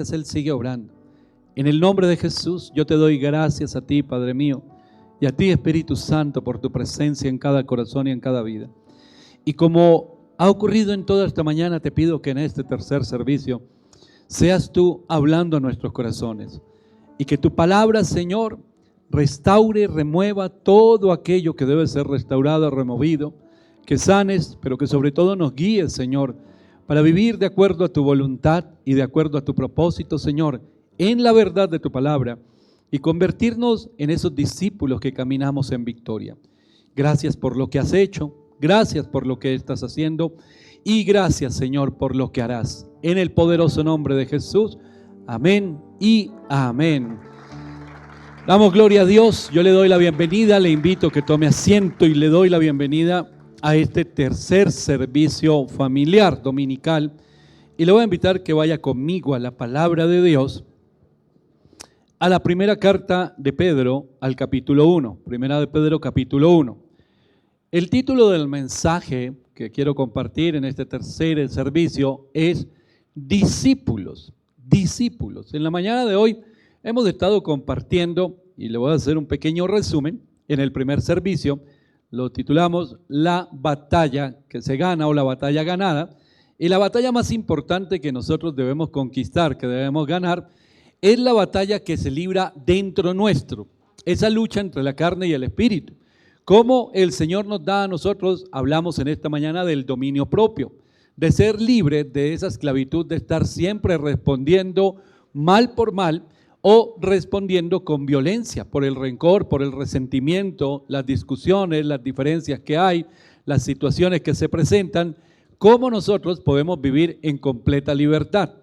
Él sigue obrando. En el nombre de Jesús, yo te doy gracias a ti, Padre mío, y a ti, Espíritu Santo, por tu presencia en cada corazón y en cada vida. Y como ha ocurrido en toda esta mañana, te pido que en este tercer servicio seas tú hablando a nuestros corazones y que tu palabra, Señor, restaure, remueva todo aquello que debe ser restaurado, removido, que sanes, pero que sobre todo nos guíes, Señor, para vivir de acuerdo a tu voluntad y de acuerdo a tu propósito, Señor, en la verdad de tu palabra y convertirnos en esos discípulos que caminamos en victoria. Gracias por lo que has hecho, gracias por lo que estás haciendo y gracias, Señor, por lo que harás. En el poderoso nombre de Jesús, amén y amén. Damos gloria a Dios. Yo le doy la bienvenida, le invito a que tome asiento y le doy la bienvenida a este tercer servicio familiar dominical y le voy a invitar que vaya conmigo a la palabra de Dios, a la primera carta de Pedro, al capítulo 1, primera de Pedro capítulo 1. El título del mensaje que quiero compartir en este tercer servicio es discípulos, discípulos. En la mañana de hoy hemos estado compartiendo, y le voy a hacer un pequeño resumen, en el primer servicio lo titulamos La batalla que se gana o la batalla ganada, y la batalla más importante que nosotros debemos conquistar, que debemos ganar, es la batalla que se libra dentro nuestro, esa lucha entre la carne y el espíritu. Como el Señor nos da a nosotros, hablamos en esta mañana del dominio propio, de ser libre de esa esclavitud, de estar siempre respondiendo mal por mal o respondiendo con violencia por el rencor, por el resentimiento, las discusiones, las diferencias que hay, las situaciones que se presentan, cómo nosotros podemos vivir en completa libertad.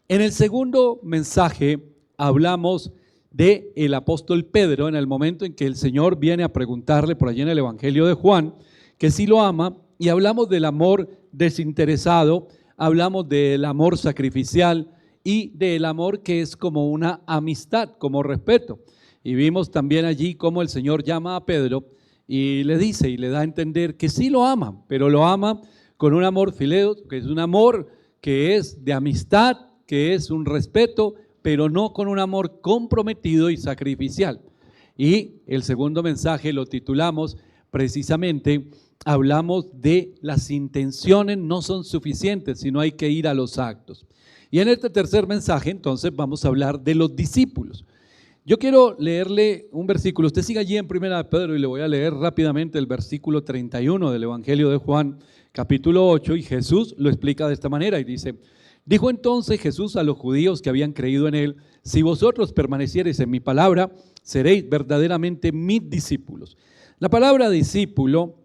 En el segundo mensaje hablamos del apóstol Pedro en el momento en que el Señor viene a preguntarle por allí en el Evangelio de Juan que si lo ama, y hablamos del amor desinteresado, hablamos del amor sacrificial y del amor que es como una amistad, como respeto. Y vimos también allí cómo el Señor llama a Pedro y le dice y le da a entender que sí lo ama, pero lo ama con un amor fileo, que es un amor que es de amistad, que es un respeto, pero no con un amor comprometido y sacrificial. Y el segundo mensaje lo titulamos precisamente, hablamos de las intenciones no son suficientes, sino hay que ir a los actos. Y en este tercer mensaje entonces vamos a hablar de los discípulos. Yo quiero leerle un versículo, usted siga allí en primera de Pedro y le voy a leer rápidamente el versículo 31 del Evangelio de Juan, capítulo 8, y Jesús lo explica de esta manera y dice: dijo entonces Jesús a los judíos que habían creído en él: si vosotros permaneciereis en mi palabra, seréis verdaderamente mis discípulos. La palabra discípulo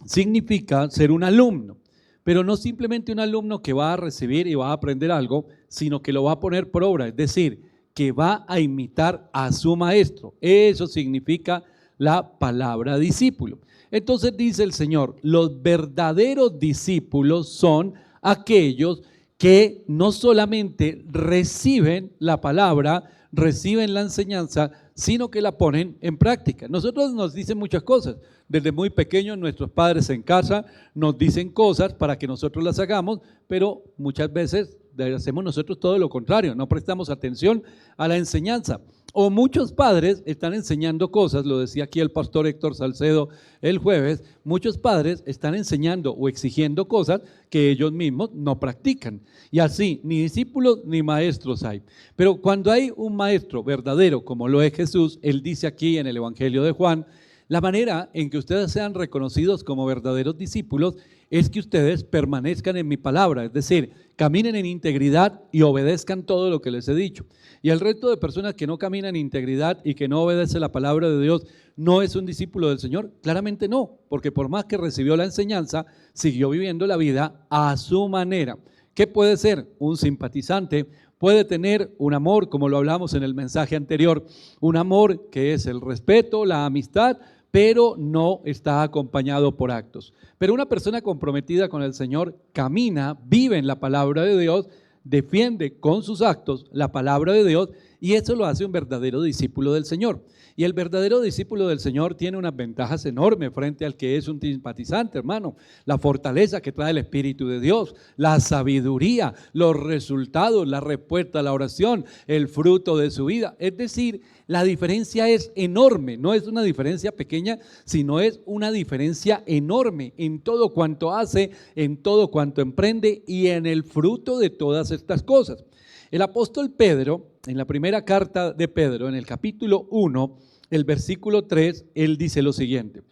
significa ser un alumno, pero no simplemente un alumno que va a recibir y va a aprender algo, sino que lo va a poner por obra, es decir, que va a imitar a su maestro. Eso significa la palabra discípulo. Entonces dice el Señor: los verdaderos discípulos son aquellos que no solamente reciben la palabra, reciben la enseñanza, sino que la ponen en práctica. Nosotros nos dicen muchas cosas. Desde muy pequeños nuestros padres en casa nos dicen cosas para que nosotros las hagamos, pero muchas veces hacemos nosotros todo lo contrario, no prestamos atención a la enseñanza. O muchos padres están enseñando cosas, lo decía aquí el pastor Héctor Salcedo el jueves, muchos padres están enseñando o exigiendo cosas que ellos mismos no practican. Y así, ni discípulos ni maestros hay. Pero cuando hay un maestro verdadero, como lo es Jesús, él dice aquí en el Evangelio de Juan, la manera en que ustedes sean reconocidos como verdaderos discípulos es que ustedes permanezcan en mi palabra, es decir, caminen en integridad y obedezcan todo lo que les he dicho. Y el resto de personas que no caminan en integridad y que no obedecen la palabra de Dios, ¿no es un discípulo del Señor? Claramente no, porque por más que recibió la enseñanza, siguió viviendo la vida a su manera. ¿Qué puede ser? Un simpatizante, puede tener un amor, como lo hablamos en el mensaje anterior, un amor que es el respeto, la amistad, pero no está acompañado por actos. Pero una persona comprometida con el Señor camina, vive en la palabra de Dios, defiende con sus actos la palabra de Dios Y eso lo hace un verdadero discípulo del Señor. Y el verdadero discípulo del Señor tiene unas ventajas enormes frente al que es un simpatizante, hermano. La fortaleza que trae el Espíritu de Dios, la sabiduría, los resultados, la respuesta a la oración, el fruto de su vida. Es decir, la diferencia es enorme, no es una diferencia pequeña, sino es una diferencia enorme en todo cuanto hace, en todo cuanto emprende y en el fruto de todas estas cosas. El apóstol Pedro, en la primera carta de Pedro, en el capítulo 1, el versículo 3, él dice lo siguiente: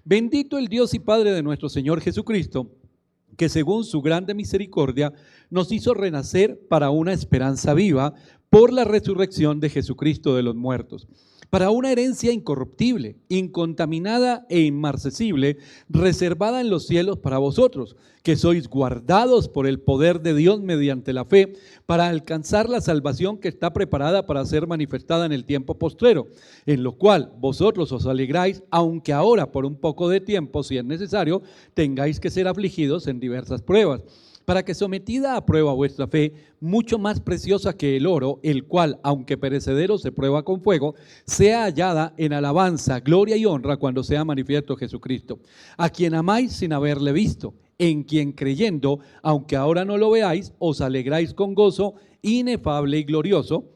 bendito el Dios y Padre de nuestro Señor Jesucristo, que según su grande misericordia nos hizo renacer para una esperanza viva por la resurrección de Jesucristo de los muertos, para una herencia incorruptible, incontaminada e inmarcesible, reservada en los cielos para vosotros, que sois guardados por el poder de Dios mediante la fe, para alcanzar la salvación que está preparada para ser manifestada en el tiempo postrero, en lo cual vosotros os alegráis, aunque ahora por un poco de tiempo, si es necesario, tengáis que ser afligidos en diversas pruebas, para que sometida a prueba vuestra fe, mucho más preciosa que el oro, el cual, aunque perecedero se prueba con fuego, sea hallada en alabanza, gloria y honra cuando sea manifiesto Jesucristo, a quien amáis sin haberle visto, en quien creyendo, aunque ahora no lo veáis, os alegráis con gozo inefable y glorioso,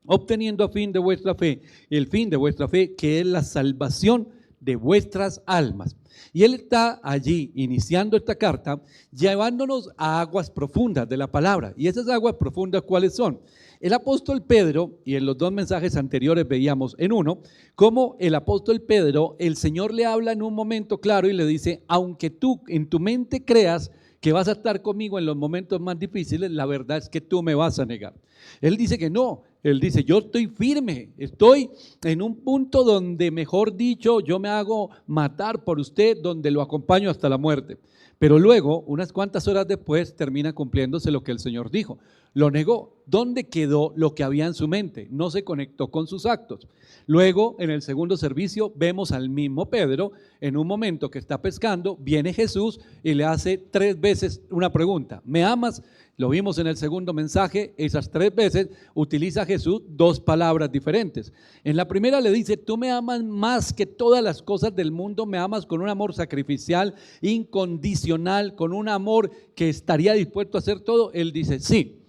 obteniendo a fin de vuestra fe, el fin de vuestra fe, que es la salvación de vuestras almas. Y él está allí iniciando esta carta, llevándonos a aguas profundas de la palabra. ¿Y esas aguas profundas cuáles son? El apóstol Pedro, y en los dos mensajes anteriores veíamos en uno, cómo el apóstol Pedro, el Señor le habla en un momento claro y le dice: aunque tú en tu mente creas que vas a estar conmigo en los momentos más difíciles, la verdad es que tú me vas a negar. Él dice que no, él dice: yo estoy firme, estoy en un punto donde, mejor dicho, yo me hago matar por usted, donde lo acompaño hasta la muerte. Pero luego, unas cuantas horas después, termina cumpliéndose lo que el Señor dijo. Lo negó. ¿Dónde quedó lo que había en su mente? No se conectó con sus actos. Luego, en el segundo servicio, vemos al mismo Pedro, en un momento que está pescando, viene Jesús y le hace 3 veces una pregunta: ¿me amas? Lo vimos en el segundo mensaje, esas 3 veces utiliza Jesús 2 palabras diferentes. En la primera le dice: tú me amas más que todas las cosas del mundo, me amas con un amor sacrificial, incondicional, con un amor que estaría dispuesto a hacer todo. Él dice: sí.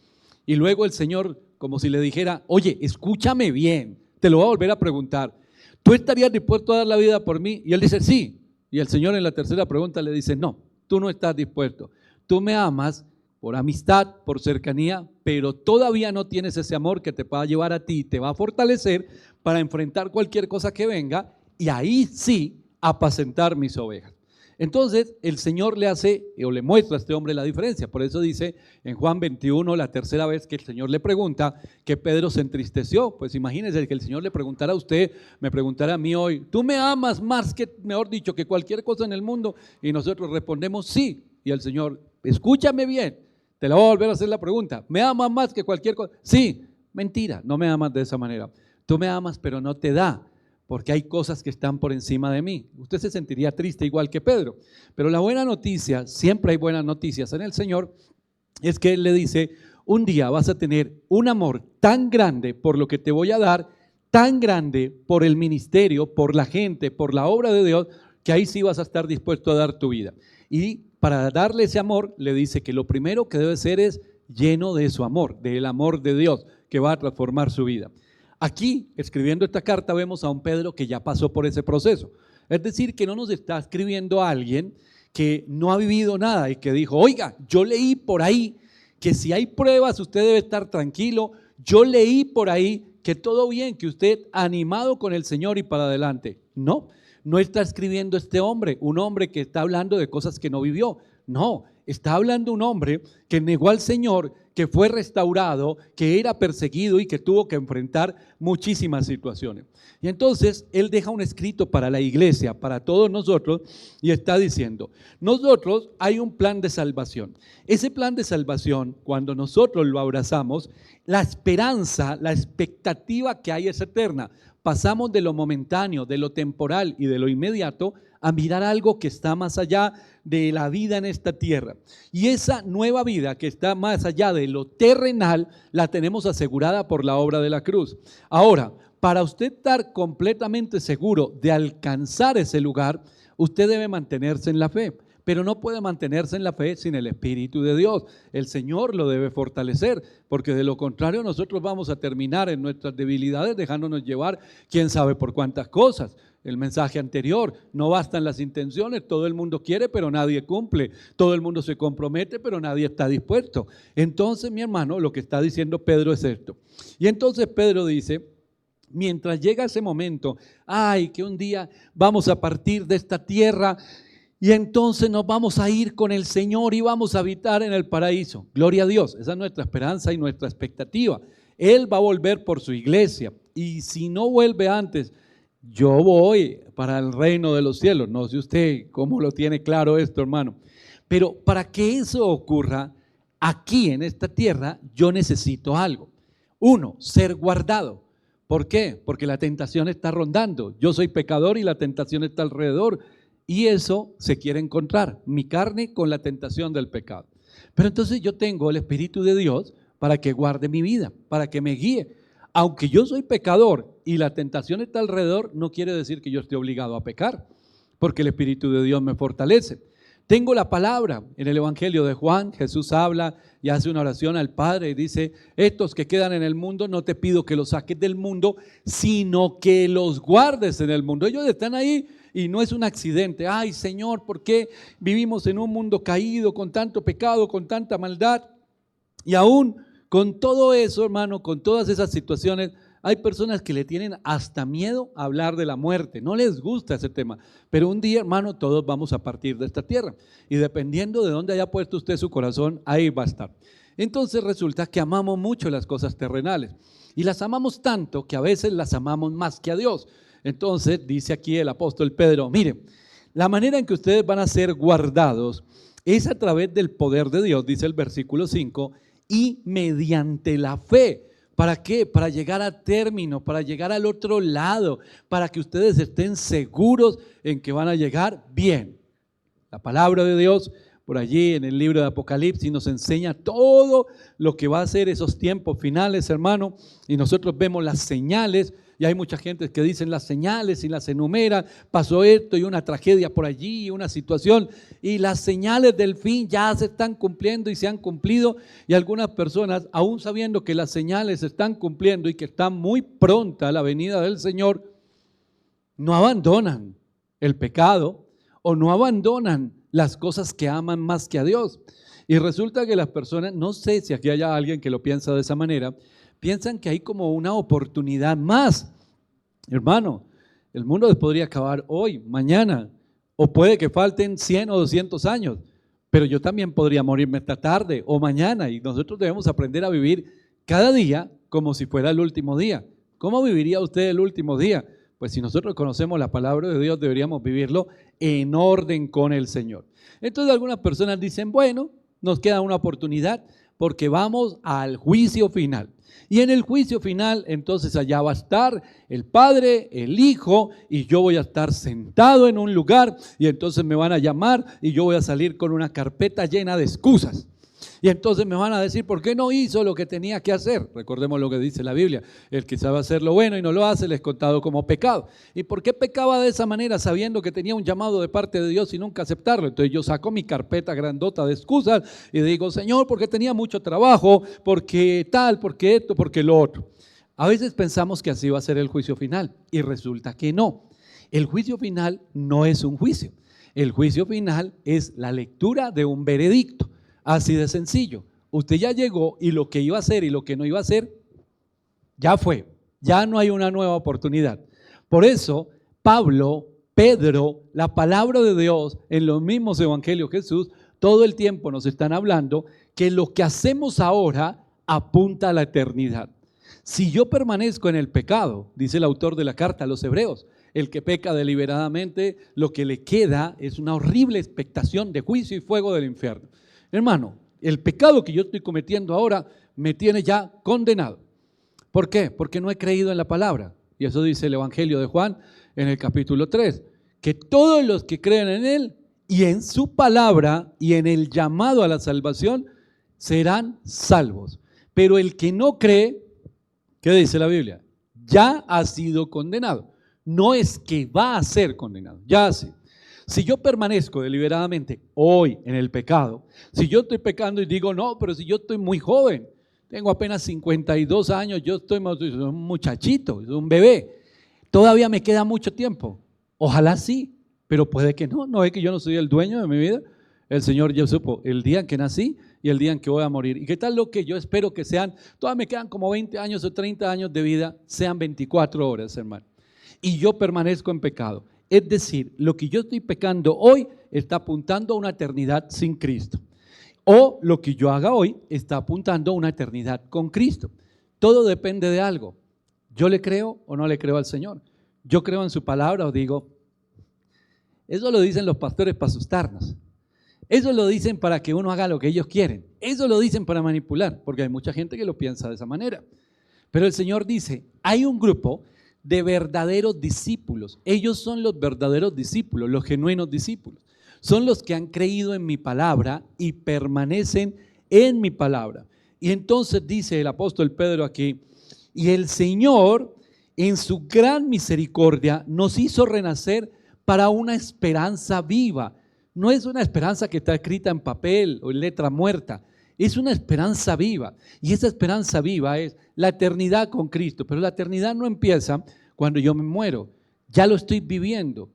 Y luego el Señor, como si le dijera: oye, escúchame bien, te lo voy a volver a preguntar, ¿tú estarías dispuesto a dar la vida por mí? Y él dice: sí. Y el Señor en la tercera pregunta le dice: no, tú no estás dispuesto, tú me amas por amistad, por cercanía, pero todavía no tienes ese amor que te va a llevar a ti, te va a fortalecer para enfrentar cualquier cosa que venga, y ahí sí apacentar mis ovejas. Entonces el Señor le hace o le muestra a este hombre la diferencia. Por eso dice en Juan 21, la tercera vez que el Señor le pregunta, que Pedro se entristeció. Pues imagínense que el Señor le preguntara a usted, me preguntara a mí hoy: ¿tú me amas más que, mejor dicho, que cualquier cosa en el mundo? Y nosotros respondemos: sí. Y el Señor: escúchame bien, te la voy a volver a hacer la pregunta, ¿me amas más que cualquier cosa? Sí. Mentira, no me amas de esa manera. Tú me amas, pero no te da, porque hay cosas que están por encima de mí. Usted se sentiría triste igual que Pedro. Pero la buena noticia, siempre hay buenas noticias en el Señor, es que Él le dice: un día vas a tener un amor tan grande por lo que te voy a dar, tan grande por el ministerio, por la gente, por la obra de Dios, que ahí sí vas a estar dispuesto a dar tu vida. Y para darle ese amor, le dice que lo primero que debe ser es lleno de su amor, del amor de Dios, que va a transformar su vida. Aquí, escribiendo esta carta, vemos a un Pedro que ya pasó por ese proceso. Es decir, que no nos está escribiendo a alguien que no ha vivido nada y que dijo: oiga, yo leí por ahí que si hay pruebas usted debe estar tranquilo, yo leí por ahí que todo bien, que usted animado con el Señor y para adelante. No, no está escribiendo este hombre, un hombre que está hablando de cosas que no vivió. No, está hablando un hombre que negó al Señor, que fue restaurado, que era perseguido y que tuvo que enfrentar muchísimas situaciones. Y entonces él deja un escrito para la iglesia, para todos nosotros, y está diciendo: nosotros hay un plan de salvación. Ese plan de salvación, cuando nosotros lo abrazamos, la esperanza, la expectativa que hay es eterna. pasamos de lo momentáneo, de lo temporal y de lo inmediato a mirar algo que está más allá de la vida en esta tierra. Y esa nueva vida que está más allá de lo terrenal, la tenemos asegurada por la obra de la cruz. Ahora, para usted estar completamente seguro de alcanzar ese lugar, usted debe mantenerse en la fe. Pero no puede mantenerse en la fe sin el Espíritu de Dios. El Señor lo debe fortalecer, porque de lo contrario nosotros vamos a terminar en nuestras debilidades dejándonos llevar quién sabe por cuántas cosas. El mensaje anterior, no bastan las intenciones, todo el mundo quiere pero nadie cumple, todo el mundo se compromete pero nadie está dispuesto. Entonces, mi hermano, lo que está diciendo Pedro es esto. Y entonces Pedro dice, mientras llega ese momento, ay, que un día vamos a partir de esta tierra y entonces nos vamos a ir con el Señor y vamos a habitar en el paraíso. Gloria a Dios, esa es nuestra esperanza y nuestra expectativa. Él va a volver por su iglesia y si no vuelve antes, yo voy para el reino de los cielos. No sé usted cómo lo tiene claro esto, hermano. Pero para que eso ocurra aquí en esta tierra, yo necesito algo. Uno, ser guardado. ¿Por qué? Porque la tentación está rondando. Yo soy pecador y la tentación está alrededor. Y eso se quiere encontrar, mi carne con la tentación del pecado. Pero entonces yo tengo el Espíritu de Dios para que guarde mi vida, para que me guíe. Aunque yo soy pecador y la tentación está alrededor, no quiere decir que yo esté obligado a pecar, porque el Espíritu de Dios me fortalece. Tengo la palabra. En el Evangelio de Juan, Jesús habla y hace una oración al Padre y dice, estos que quedan en el mundo, no te pido que los saques del mundo, sino que los guardes en el mundo. Ellos están ahí y no es un accidente. Ay, Señor, ¿por qué vivimos en un mundo caído, con tanto pecado, con tanta maldad? Y aún con todo eso, hermano, con todas esas situaciones, hay personas que le tienen hasta miedo a hablar de la muerte, no les gusta ese tema, pero un día, hermano, todos vamos a partir de esta tierra y dependiendo de dónde haya puesto usted su corazón, ahí va a estar. Entonces resulta que amamos mucho las cosas terrenales y las amamos tanto que a veces las amamos más que a Dios. Entonces dice aquí el apóstol Pedro, mire, la manera en que ustedes van a ser guardados es a través del poder de Dios, dice el versículo 5, y mediante la fe. ¿Para qué? Para llegar a término, para llegar al otro lado, para que ustedes estén seguros en que van a llegar bien. La palabra de Dios, por allí en el libro de Apocalipsis, nos enseña todo lo que va a ser esos tiempos finales, hermano, y nosotros vemos las señales. Y hay mucha gente que dicen las señales y las enumera, pasó esto y una tragedia por allí, una situación, y las señales del fin ya se están cumpliendo y se han cumplido, y algunas personas, aún sabiendo que las señales se están cumpliendo y que está muy pronta la venida del Señor, no abandonan el pecado o no abandonan las cosas que aman más que a Dios. Y resulta que las personas, no sé si aquí haya alguien que lo piensa de esa manera, piensan que hay como una oportunidad más. Hermano, el mundo les podría acabar hoy, mañana, o puede que falten 100 o 200 años, pero yo también podría morirme esta tarde o mañana y nosotros debemos aprender a vivir cada día como si fuera el último día. ¿Cómo viviría usted el último día? Pues si nosotros conocemos la palabra de Dios, deberíamos vivirlo en orden con el Señor. Entonces algunas personas dicen, bueno, nos queda una oportunidad porque vamos al juicio final. Y en el juicio final, entonces allá va a estar el Padre, el Hijo, y yo voy a estar sentado en un lugar, y entonces me van a llamar, y yo voy a salir con una carpeta llena de excusas. Y entonces me van a decir, ¿por qué no hizo lo que tenía que hacer? Recordemos lo que dice la Biblia, el que sabe hacer lo bueno y no lo hace, le es contado como pecado. ¿Y por qué pecaba de esa manera sabiendo que tenía un llamado de parte de Dios y nunca aceptarlo? Entonces yo saco mi carpeta grandota de excusas y digo, Señor, porque tenía mucho trabajo, porque tal, porque esto, porque lo otro. A veces pensamos que así va a ser el juicio final y resulta que no. El juicio final no es un juicio. El juicio final es la lectura de un veredicto. Así de sencillo. Usted ya llegó y lo que iba a hacer y lo que no iba a hacer, ya fue. Ya no hay una nueva oportunidad. Por eso, Pablo, Pedro, la palabra de Dios en los mismos evangelios de Jesús, todo el tiempo nos están hablando que lo que hacemos ahora apunta a la eternidad. Si yo permanezco en el pecado, dice el autor de la carta a los Hebreos, el que peca deliberadamente, lo que le queda es una horrible expectación de juicio y fuego del infierno. Hermano, el pecado que yo estoy cometiendo ahora me tiene ya condenado. ¿Por qué? Porque no he creído en la palabra. Y eso dice el Evangelio de Juan en el capítulo 3, que todos los que creen en Él y en su palabra y en el llamado a la salvación serán salvos. Pero el que no cree, ¿qué dice la Biblia? Ya ha sido condenado. No es que va a ser condenado, ya sí. Si yo permanezco deliberadamente hoy en el pecado, si yo estoy pecando y digo, no, pero si yo estoy muy joven, tengo apenas 52 años, yo soy un muchachito, soy un bebé, todavía me queda mucho tiempo. Ojalá sí, pero puede que no, no es que yo no soy el dueño de mi vida. El Señor ya supo el día en que nací y el día en que voy a morir. ¿Y qué tal lo que yo espero que sean? Todavía me quedan como 20 años o 30 años de vida, sean 24 horas, hermano. Y yo permanezco en pecado. Es decir, lo que yo estoy pecando hoy está apuntando a una eternidad sin Cristo. O lo que yo haga hoy está apuntando a una eternidad con Cristo. Todo depende de algo. ¿Yo le creo o no le creo al Señor? Yo creo en su palabra o digo, eso lo dicen los pastores para asustarnos. Eso lo dicen para que uno haga lo que ellos quieren. Eso lo dicen para manipular, porque hay mucha gente que lo piensa de esa manera. Pero el Señor dice, hay un grupo de verdaderos discípulos. Ellos son los verdaderos discípulos, los genuinos discípulos. Son los que han creído en mi palabra y permanecen en mi palabra. Y entonces dice el apóstol Pedro aquí, y el Señor en su gran misericordia nos hizo renacer para una esperanza viva. No es una esperanza que está escrita en papel o en letra muerta, es una esperanza viva. Y esa esperanza viva es la eternidad con Cristo. Pero la eternidad no empieza cuando yo me muero, ya lo estoy viviendo.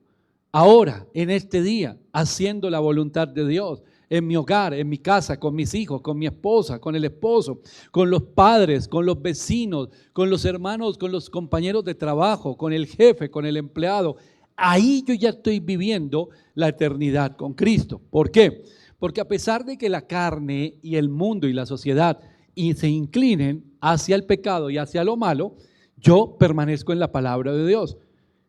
Ahora, en este día, haciendo la voluntad de Dios, en mi hogar, en mi casa, con mis hijos, con mi esposa, con el esposo, con los padres, con los vecinos, con los hermanos, con los compañeros de trabajo, con el jefe, con el empleado. Ahí yo ya estoy viviendo la eternidad con Cristo. ¿Por qué? Porque a pesar de que la carne y el mundo y la sociedad se inclinen hacia el pecado y hacia lo malo, yo permanezco en la palabra de Dios.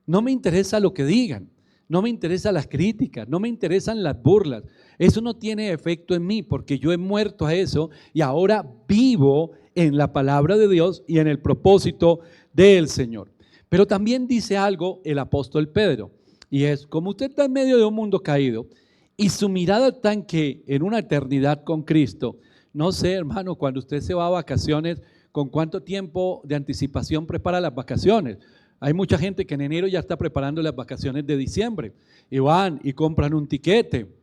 No me interesa lo que digan, no me interesan las críticas, no me interesan las burlas. Eso no tiene efecto en mí porque yo he muerto a eso y ahora vivo en la palabra de Dios y en el propósito del Señor. Pero también dice algo el apóstol Pedro, y es, como usted está en medio de un mundo caído y su mirada está en una eternidad con Cristo, no sé, hermano, cuando usted se va a vacaciones, ¿con cuánto tiempo de anticipación prepara las vacaciones? Hay mucha gente que en enero ya está preparando las vacaciones de diciembre y van y compran un tiquete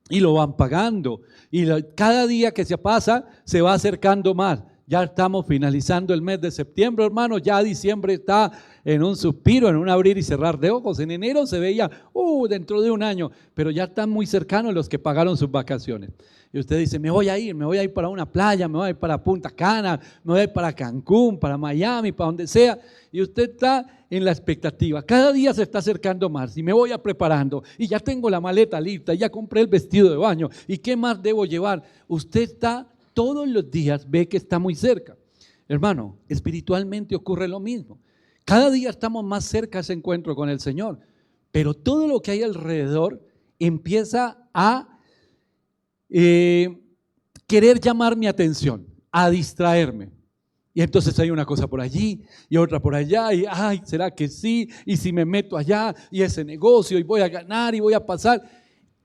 y lo van pagando y cada día que se pasa se va acercando más. Ya estamos finalizando el mes de septiembre, hermano, ya diciembre está en un suspiro, en un abrir y cerrar de ojos. En enero se veía, dentro de un año, pero ya están muy cercanos los que pagaron sus vacaciones. Y usted dice, me voy a ir para una playa, me voy a ir para Punta Cana, me voy a ir para Cancún, para Miami, para donde sea. Y usted está en la expectativa. Cada día se está acercando más y me voy preparando y ya tengo la maleta lista, ya compré el vestido de baño y qué más debo llevar. Usted está todos los días, ve que está muy cerca. Hermano, espiritualmente ocurre lo mismo. Cada día estamos más cerca de ese encuentro con el Señor, pero todo lo que hay alrededor empieza a querer llamar mi atención, a distraerme. Y entonces hay una cosa por allí y otra por allá y ay, ¿será que sí? Y si me meto allá y ese negocio y voy a ganar y voy a pasar,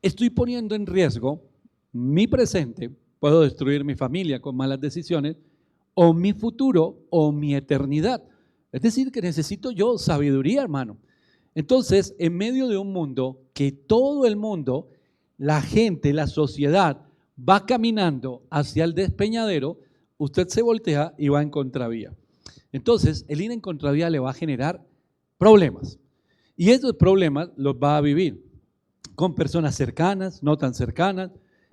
estoy poniendo en riesgo mi presente, puedo destruir mi familia con malas decisiones, o mi futuro o mi eternidad. Es decir, que necesito yo sabiduría, hermano. Entonces, en medio de un mundo que todo el mundo, la gente, la sociedad, va caminando hacia el despeñadero, usted se voltea y va en contravía. Entonces, el ir en contravía le va a generar problemas. Y esos problemas los va a vivir con personas cercanas, no tan cercanas,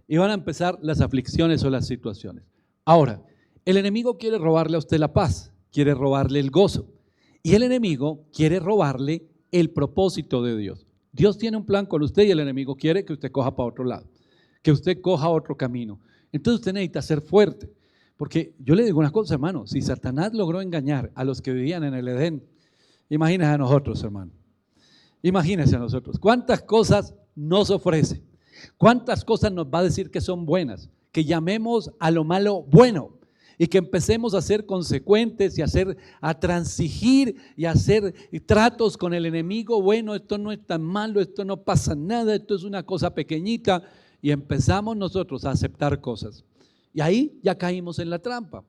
y van a empezar las aflicciones o las situaciones. Ahora, el enemigo quiere robarle a usted la paz, quiere robarle el gozo, y el enemigo quiere robarle el propósito de Dios. Dios tiene un plan con usted y el enemigo quiere que usted coja para otro lado, que usted coja otro camino. Entonces usted necesita ser fuerte, porque yo le digo una cosa, hermano, si Satanás logró engañar a los que vivían en el Edén, imagínese a nosotros, hermano, imagínese a nosotros, cuántas cosas nos ofrece. ¿Cuántas cosas nos va a decir que son buenas? Que llamemos a lo malo bueno. y que empecemos a ser consecuentes y a transigir y a hacer tratos con el enemigo. Bueno, esto no es tan malo, esto no pasa nada, esto es una cosa pequeñita, y empezamos nosotros a aceptar cosas. Y ahí ya caímos en la trampa.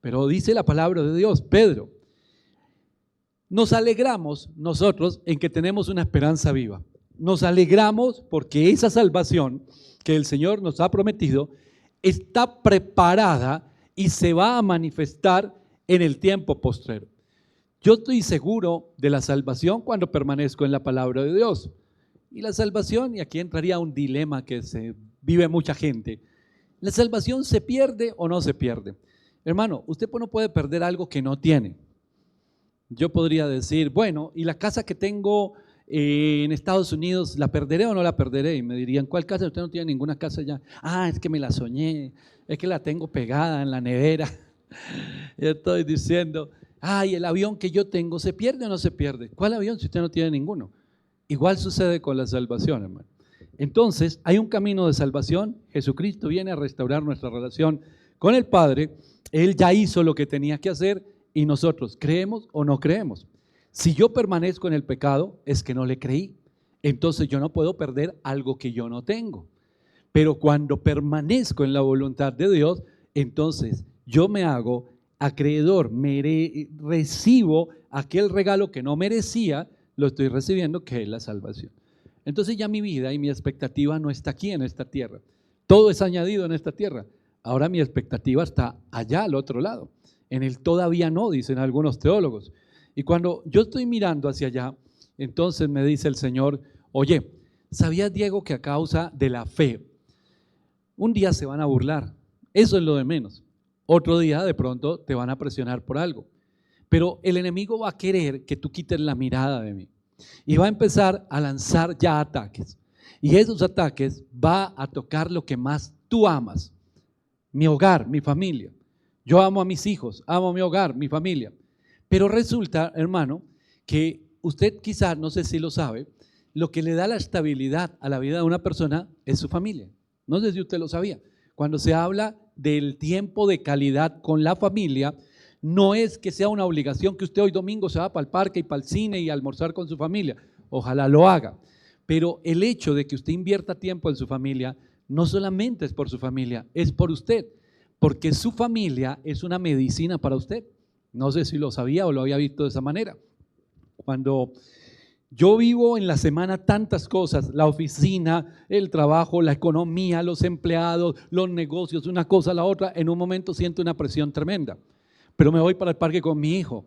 Pero dice la palabra de Dios, Pedro, nos alegramos nosotros en que tenemos una esperanza viva. Nos alegramos porque esa salvación que el Señor nos ha prometido está preparada y se va a manifestar en el tiempo postrero. Yo estoy seguro de la salvación cuando permanezco en la palabra de Dios. Y la salvación, y aquí entraría un dilema que se vive mucha gente, ¿la salvación se pierde o no se pierde? Hermano, usted no puede perder algo que no tiene. Yo podría decir, bueno, ¿y la casa que tengo en Estados Unidos, la perderé o no la perderé? Y me dirían, ¿cuál casa? Usted no tiene ninguna casa ya. Ah, es que me la soñé, es que la tengo pegada en la nevera. Yo estoy diciendo, ay, el avión que yo tengo, ¿se pierde o no se pierde? ¿Cuál avión si usted no tiene ninguno? Igual sucede con la salvación, hermano. Entonces, hay un camino de salvación. Jesucristo viene a restaurar nuestra relación con el Padre. Él ya hizo lo que tenía que hacer y nosotros, ¿creemos o no creemos? Si yo permanezco en el pecado, es que no le creí. Entonces yo no puedo perder algo que yo no tengo. Pero cuando permanezco en la voluntad de Dios, entonces yo me hago acreedor, recibo aquel regalo que no merecía, lo estoy recibiendo, que es la salvación. Entonces ya mi vida y mi expectativa no está aquí en esta tierra. Todo es añadido en esta tierra. Ahora mi expectativa está allá al otro lado. En el todavía no, dicen algunos teólogos. Y cuando yo estoy mirando hacia allá, entonces me dice el Señor, oye, ¿sabías, Diego, que a causa de la fe, un día se van a burlar? Eso es lo de menos. Otro día de pronto te van a presionar por algo. Pero el enemigo va a querer que tú quites la mirada de mí. Y va a empezar a lanzar ya ataques. Y esos ataques va a tocar lo que más tú amas. Mi hogar, mi familia. Yo amo a mis hijos, amo mi hogar, mi familia. Pero resulta, hermano, que usted quizás, no sé si lo sabe, lo que le da la estabilidad a la vida de una persona es su familia. No sé si usted lo sabía. Cuando se habla del tiempo de calidad con la familia, no es que sea una obligación que usted hoy domingo se va para el parque y para el cine y a almorzar con su familia. Ojalá lo haga. Pero el hecho de que usted invierta tiempo en su familia, no solamente es por su familia, es por usted. Porque su familia es una medicina para usted. No sé si lo sabía o lo había visto de esa manera. Cuando yo vivo en la semana tantas cosas, la oficina, el trabajo, la economía, los empleados, los negocios, una cosa a la otra, en un momento siento una presión tremenda. Pero me voy para el parque con mi hijo,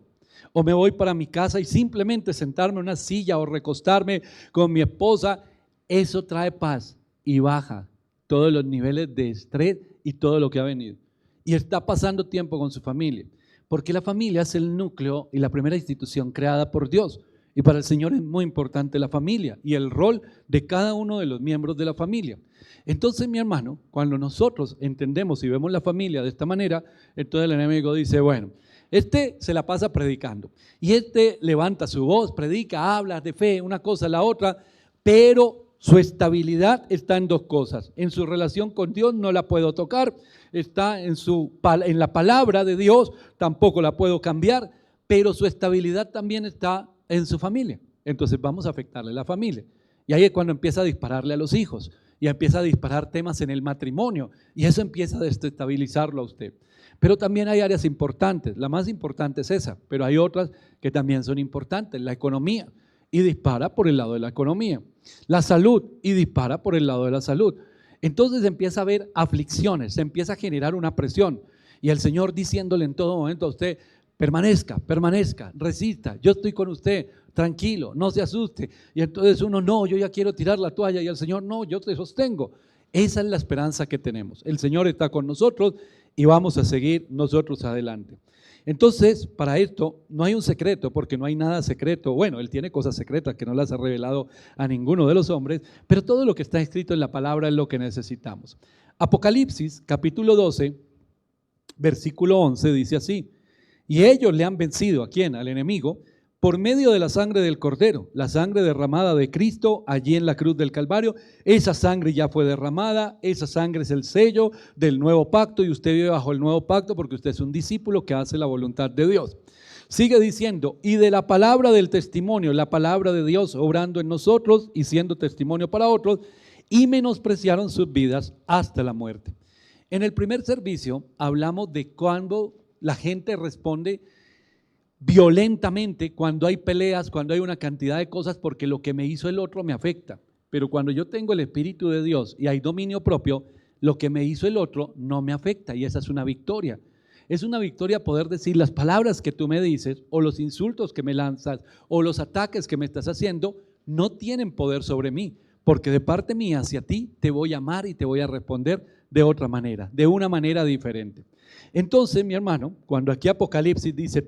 o me voy para mi casa y simplemente sentarme en una silla o recostarme con mi esposa, eso trae paz y baja todos los niveles de estrés y todo lo que ha venido. Y está pasando tiempo con su familia, porque la familia es el núcleo y la primera institución creada por Dios. Y para el Señor es muy importante la familia y el rol de cada uno de los miembros de la familia. Entonces, mi hermano, cuando nosotros entendemos y vemos la familia de esta manera, entonces el enemigo dice, bueno, este se la pasa predicando y este levanta su voz, predica, habla de fe, una cosa, la otra, pero su estabilidad está en dos cosas. En su relación con Dios no la puedo tocar, está en la palabra de Dios, tampoco la puedo cambiar, pero su estabilidad también está en su familia. Entonces vamos a afectarle a la familia. Y ahí es cuando empieza a dispararle a los hijos y empieza a disparar temas en el matrimonio y eso empieza a desestabilizarlo a usted. Pero también hay áreas importantes, la más importante es esa, pero hay otras que también son importantes, la economía, y dispara por el lado de la economía, la salud, y dispara por el lado de la salud. Entonces empieza a haber aflicciones, se empieza a generar una presión y el Señor diciéndole en todo momento a usted, permanezca, resista, yo estoy con usted, tranquilo, no se asuste. Y entonces uno, no, yo ya quiero tirar la toalla, y el Señor, no, yo te sostengo. Esa es la esperanza que tenemos. El Señor está con nosotros y vamos a seguir nosotros adelante. Entonces, para esto no hay un secreto, porque no hay nada secreto. Bueno, Él tiene cosas secretas que no las ha revelado a ninguno de los hombres, pero todo lo que está escrito en la palabra es lo que necesitamos. Apocalipsis, capítulo 12, versículo 11, dice así, y ellos le han vencido, ¿a quién? Al enemigo, por medio de la sangre del Cordero, la sangre derramada de Cristo allí en la cruz del Calvario. Esa sangre ya fue derramada, esa sangre es el sello del nuevo pacto y usted vive bajo el nuevo pacto porque usted es un discípulo que hace la voluntad de Dios. Sigue diciendo, y de la palabra del testimonio, la palabra de Dios obrando en nosotros y siendo testimonio para otros, y menospreciaron sus vidas hasta la muerte. En el primer servicio hablamos de cuando la gente responde violentamente, cuando hay peleas, cuando hay una cantidad de cosas, porque lo que me hizo el otro me afecta. Pero cuando yo tengo el Espíritu de Dios y hay dominio propio, lo que me hizo el otro no me afecta y esa es una victoria. Es una victoria poder decir las palabras que tú me dices o los insultos que me lanzas o los ataques que me estás haciendo no tienen poder sobre mí, porque de parte mía hacia ti te voy a amar y te voy a responder de otra manera, de una manera diferente. Entonces, mi hermano, cuando aquí Apocalipsis dice,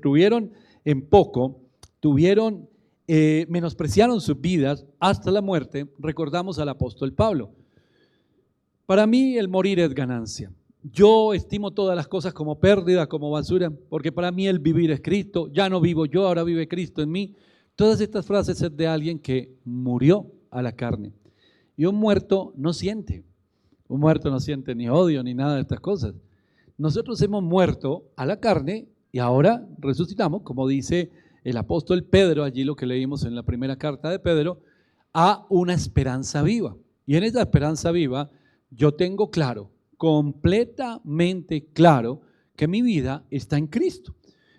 menospreciaron sus vidas hasta la muerte, recordamos al apóstol Pablo. Para mí el morir es ganancia. Yo estimo todas las cosas como pérdida, como basura, porque para mí el vivir es Cristo. Ya no vivo yo, ahora vive Cristo en mí. Todas estas frases es de alguien que murió a la carne. Y un muerto no siente. Un muerto no siente ni odio ni nada de estas cosas. Nosotros hemos muerto a la carne y ahora resucitamos, como dice el apóstol Pedro, allí lo que leímos en la primera carta de Pedro, a una esperanza viva. Y en esa esperanza viva yo tengo claro, completamente claro, que mi vida está en Cristo.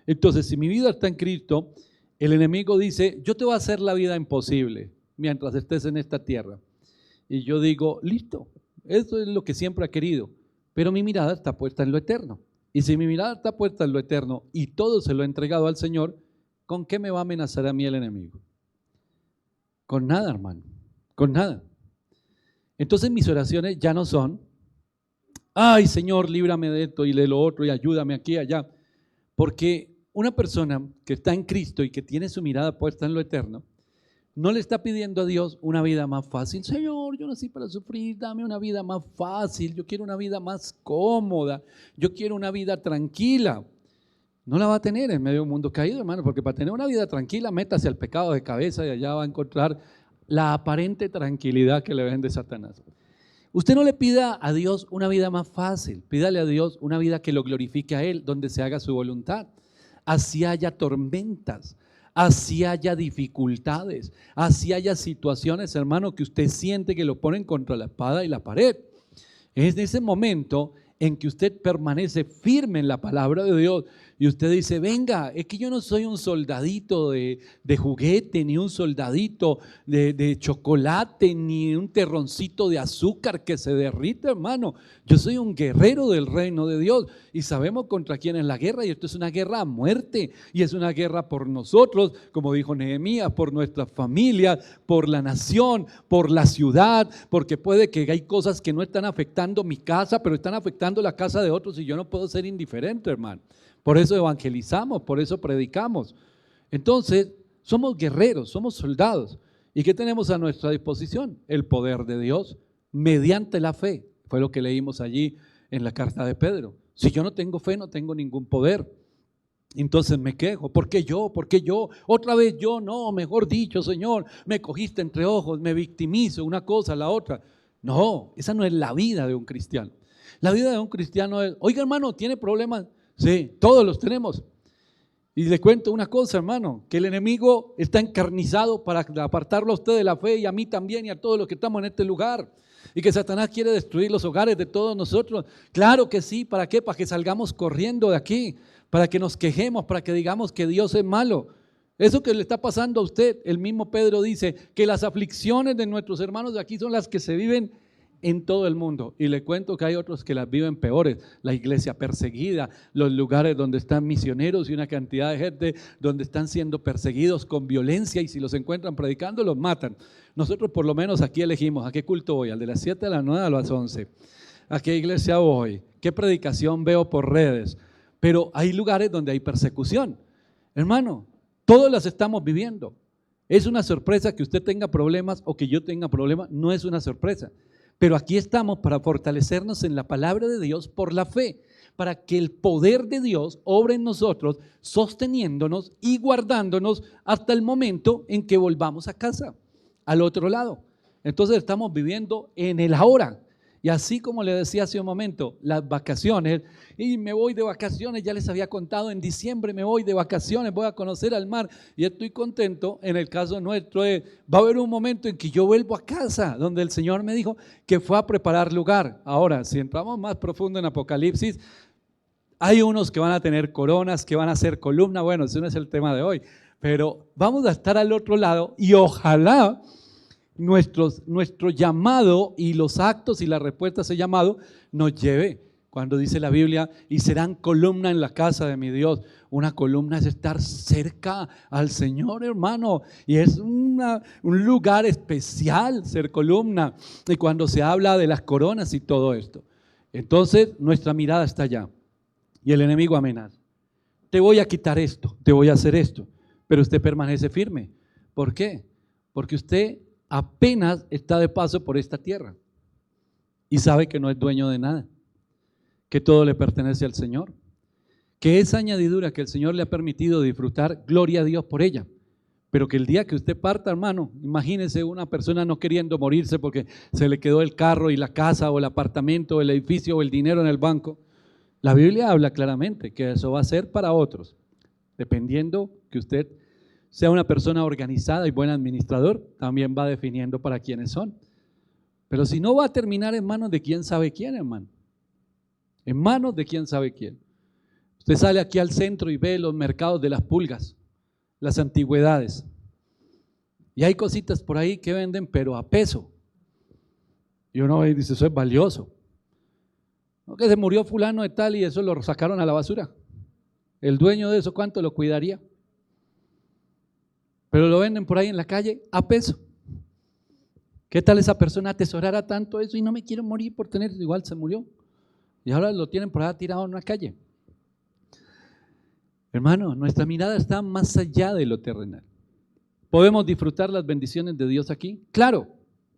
Entonces, si mi vida está en Cristo, el enemigo dice, yo te voy a hacer la vida imposible mientras estés en esta tierra. Y yo digo, listo, eso es lo que siempre ha querido, pero mi mirada está puesta en lo eterno. Y si mi mirada está puesta en lo eterno y todo se lo he entregado al Señor, ¿con qué me va a amenazar a mí el enemigo? Con nada, hermano, con nada. Entonces mis oraciones ya no son, ay Señor, líbrame de esto y de lo otro y ayúdame aquí y allá, porque una persona que está en Cristo y que tiene su mirada puesta en lo eterno, no le está pidiendo a Dios una vida más fácil. Señor, yo nací para sufrir, dame una vida más fácil, yo quiero una vida más cómoda, yo quiero una vida tranquila. No la va a tener en medio de un mundo caído, hermano, porque para tener una vida tranquila, métase al pecado de cabeza y allá va a encontrar la aparente tranquilidad que le vende Satanás. Usted no le pida a Dios una vida más fácil, pídale a Dios una vida que lo glorifique a Él, donde se haga su voluntad. Así haya tormentas, así haya dificultades, así haya situaciones, hermano, que usted siente que lo ponen contra la espada y la pared. Es en ese momento en que usted permanece firme en la palabra de Dios y usted dice, venga, es que yo no soy un soldadito de juguete, ni un soldadito de chocolate, ni un terroncito de azúcar que se derrite, hermano. Yo soy un guerrero del reino de Dios y sabemos contra quién es la guerra, y esto es una guerra a muerte y es una guerra por nosotros, como dijo Nehemías, por nuestra familia, por la nación, por la ciudad, porque puede que hay cosas que no están afectando mi casa, pero están afectando la casa de otros y yo no puedo ser indiferente, hermano. Por eso evangelizamos, por eso predicamos. Entonces, somos guerreros, somos soldados. ¿Y qué tenemos a nuestra disposición? El poder de Dios mediante la fe. Fue lo que leímos allí en la carta de Pedro. Si yo no tengo fe, no tengo ningún poder. Entonces me quejo, ¿por qué yo? ¿Por qué yo? Otra vez yo, no, mejor dicho, Señor, me cogiste entre ojos, me victimizo, una cosa, la otra. No, esa no es la vida de un cristiano. La vida de un cristiano es, oiga hermano, ¿tiene problemas? Sí, todos los tenemos. Y le cuento una cosa, hermano, que el enemigo está encarnizado para apartarlo a usted de la fe y a mí también y a todos los que estamos en este lugar. Y que Satanás quiere destruir los hogares de todos nosotros. Claro que sí, ¿para qué? Para que salgamos corriendo de aquí, para que nos quejemos, para que digamos que Dios es malo. Eso que le está pasando a usted, el mismo Pedro dice que las aflicciones de nuestros hermanos de aquí son las que se viven en todo el mundo, y le cuento que hay otros que las viven peores, la iglesia perseguida, los lugares donde están misioneros y una cantidad de gente donde están siendo perseguidos con violencia y si los encuentran predicando los matan. Nosotros por lo menos aquí elegimos, ¿a qué culto voy? ¿Al de las 7 a las 9 a las 11? ¿A qué iglesia voy? ¿Qué predicación veo por redes? Pero hay lugares donde hay persecución. Hermano, todos las estamos viviendo. Es una sorpresa que usted tenga problemas o que yo tenga problemas, no es una sorpresa. Pero aquí estamos para fortalecernos en la palabra de Dios por la fe, para que el poder de Dios obre en nosotros, sosteniéndonos y guardándonos hasta el momento en que volvamos a casa, al otro lado. Entonces estamos viviendo en el ahora. Y así como le decía hace un momento, las vacaciones, y me voy de vacaciones, ya les había contado, en diciembre me voy de vacaciones, voy a conocer al mar y estoy contento. En el caso nuestro, va a haber un momento en que yo vuelvo a casa, donde el Señor me dijo que fue a preparar lugar. Ahora, si entramos más profundo en Apocalipsis, hay unos que van a tener coronas, que van a ser columna, bueno, ese no es el tema de hoy, pero vamos a estar al otro lado y ojalá nuestro llamado y los actos y la respuesta a ese llamado nos lleve, cuando dice la Biblia, y serán columna en la casa de mi Dios. Una columna es estar cerca al Señor, hermano, y es un lugar especial ser columna. Y cuando se habla de las coronas y todo esto, entonces nuestra mirada está allá y el enemigo amenaza: te voy a quitar esto, te voy a hacer esto, pero usted permanece firme. ¿Por qué? Porque usted apenas está de paso por esta tierra y sabe que no es dueño de nada, que todo le pertenece al Señor, que esa añadidura que el Señor le ha permitido disfrutar, gloria a Dios por ella, pero que el día que usted parta, hermano, imagínese una persona no queriendo morirse porque se le quedó el carro y la casa o el apartamento o el edificio o el dinero en el banco. La Biblia habla claramente que eso va a ser para otros, dependiendo que usted sea una persona organizada y buen administrador, también va definiendo para quiénes son. Pero si no, va a terminar en manos de quién sabe quién, hermano. En manos de quién sabe quién. Usted sale aquí al centro y ve los mercados de las pulgas, las antigüedades. Y hay cositas por ahí que venden, pero a peso. Y uno ve y dice, eso es valioso. ¿No que se murió fulano de tal y eso lo sacaron a la basura? El dueño de eso, ¿cuánto lo cuidaría? Pero lo venden por ahí en la calle a peso. ¿Qué tal esa persona atesorara tanto eso y no me quiero morir por tener? Igual se murió y ahora lo tienen por ahí tirado en una calle. Hermano, nuestra mirada está más allá de lo terrenal. ¿Podemos disfrutar las bendiciones de Dios aquí? Claro,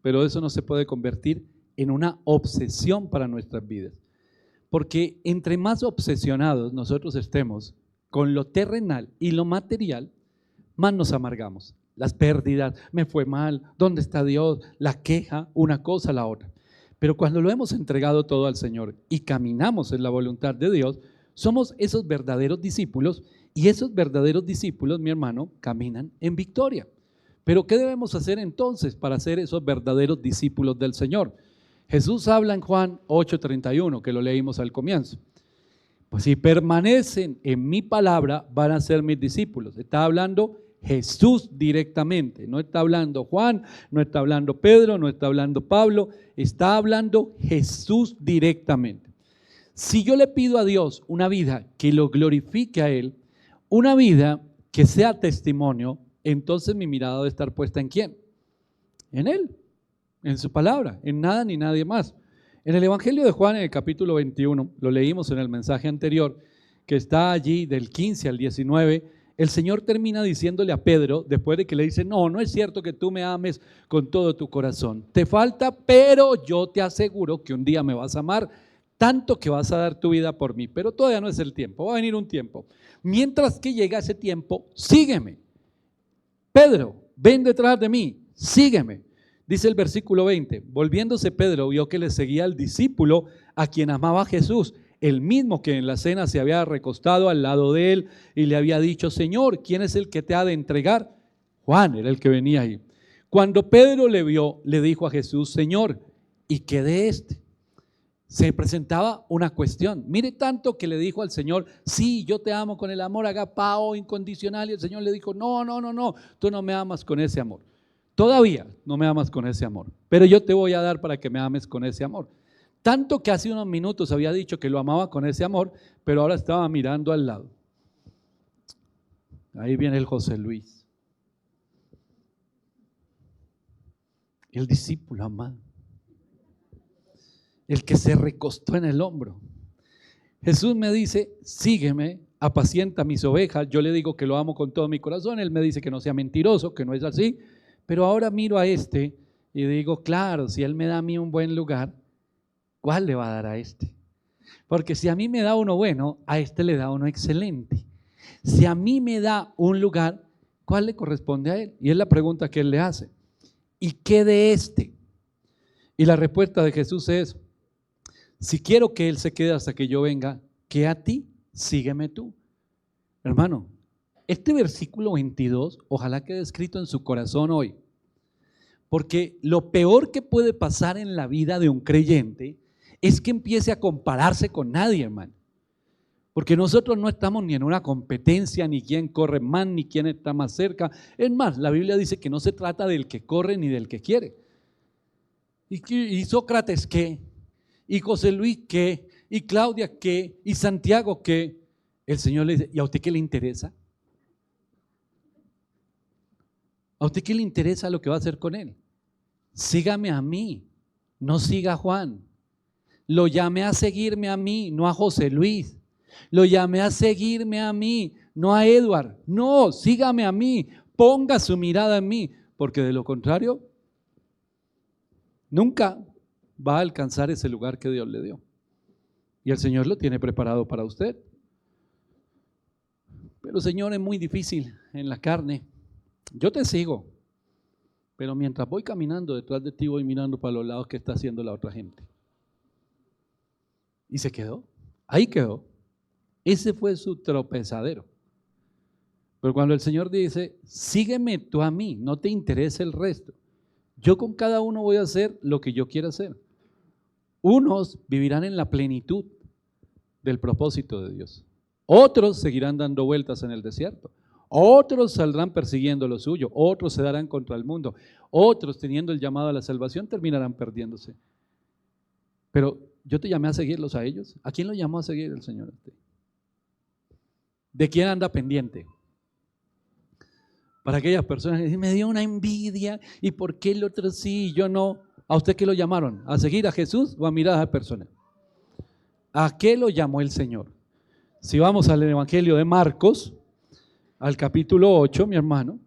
pero eso no se puede convertir en una obsesión para nuestras vidas. Porque entre más obsesionados nosotros estemos con lo terrenal y lo material, más nos amargamos. Las pérdidas, me fue mal, ¿dónde está Dios? La queja, una cosa, la otra. Pero cuando lo hemos entregado todo al Señor y caminamos en la voluntad de Dios, somos esos verdaderos discípulos, y esos verdaderos discípulos, mi hermano, caminan en victoria. Pero ¿qué debemos hacer entonces para ser esos verdaderos discípulos del Señor? Jesús habla en Juan 8:31, que lo leímos al comienzo. Pues si permanecen en mi palabra, van a ser mis discípulos. Está hablando Jesús directamente, no está hablando Juan, no está hablando Pedro, no está hablando Pablo, está hablando Jesús directamente. Si yo le pido a Dios una vida que lo glorifique a Él, una vida que sea testimonio, entonces mi mirada debe estar puesta ¿en quién? En Él, en su palabra, en nada ni nadie más. En el Evangelio de Juan, en el capítulo 21, lo leímos en el mensaje anterior, que está allí del 15 al 19, el Señor termina diciéndole a Pedro, después de que le dice, no, no es cierto que tú me ames con todo tu corazón, te falta, pero yo te aseguro que un día me vas a amar tanto que vas a dar tu vida por mí, pero todavía no es el tiempo, va a venir un tiempo. Mientras que llega ese tiempo, sígueme. Pedro, ven detrás de mí, sígueme. Dice el versículo 20, volviéndose Pedro vio que le seguía al discípulo a quien amaba Jesús, el mismo que en la cena se había recostado al lado de él y le había dicho, Señor, ¿quién es el que te ha de entregar? Juan era el que venía ahí. Cuando Pedro le vio, le dijo a Jesús, Señor, ¿y qué de este? Se presentaba una cuestión. Mire tanto que le dijo al Señor, sí, yo te amo con el amor agapao incondicional, y el Señor le dijo, no, tú no me amas con ese amor. Todavía no me amas con ese amor, pero yo te voy a dar para que me ames con ese amor. Tanto que hace unos minutos había dicho que lo amaba con ese amor, pero ahora estaba mirando al lado. Ahí viene el José Luis, el discípulo amado, el que se recostó en el hombro. Jesús me dice, sígueme, apacienta mis ovejas. Yo le digo que lo amo con todo mi corazón. Él me dice que no sea mentiroso, que no es así. Pero ahora miro a este y digo, claro, si Él me da a mí un buen lugar, ¿cuál le va a dar a este? Porque si a mí me da uno bueno, a este le da uno excelente. Si a mí me da un lugar, ¿cuál le corresponde a él? Y es la pregunta que él le hace. ¿Y qué de este? Y la respuesta de Jesús es, si quiero que él se quede hasta que yo venga, ¿qué a ti? Sígueme tú. Hermano, este versículo 22, ojalá quede escrito en su corazón hoy. Porque lo peor que puede pasar en la vida de un creyente es que empiece a compararse con nadie, hermano. Porque nosotros no estamos ni en una competencia, ni quién corre más, ni quién está más cerca. Es más, la Biblia dice que no se trata del que corre ni del que quiere. ¿Y Sócrates qué? ¿Y José Luis qué? ¿Y Claudia qué? ¿Y Santiago qué? El Señor le dice, ¿y a usted qué le interesa? ¿A usted qué le interesa lo que va a hacer con él? Sígame a mí, no siga a Juan. Lo llamé a seguirme a mí, no a José Luis. Lo llamé a seguirme a mí, no a Edward. No, sígame a mí, ponga su mirada en mí, porque de lo contrario, nunca va a alcanzar ese lugar que Dios le dio. Y el Señor lo tiene preparado para usted. Pero Señor, es muy difícil en la carne. Yo te sigo, pero mientras voy caminando detrás de ti, voy mirando para los lados que está haciendo la otra gente. Y se quedó, ahí quedó. Ese fue su tropezadero. Pero cuando el Señor dice, sígueme tú a mí, no te interesa el resto. Yo con cada uno voy a hacer lo que yo quiera hacer. Unos vivirán en la plenitud del propósito de Dios. Otros seguirán dando vueltas en el desierto. Otros saldrán persiguiendo lo suyo. Otros se darán contra el mundo. Otros, teniendo el llamado a la salvación, terminarán perdiéndose. Pero yo te llamé a seguirlos a ellos. ¿A quién lo llamó a seguir el Señor? ¿De quién anda pendiente? Para aquellas personas que dicen, me dio una envidia, ¿y por qué el otro sí y yo no? ¿A usted qué lo llamaron? ¿A seguir a Jesús o a mirar a esa persona? ¿A qué lo llamó el Señor? Si vamos al Evangelio de Marcos, al capítulo 8, mi hermano,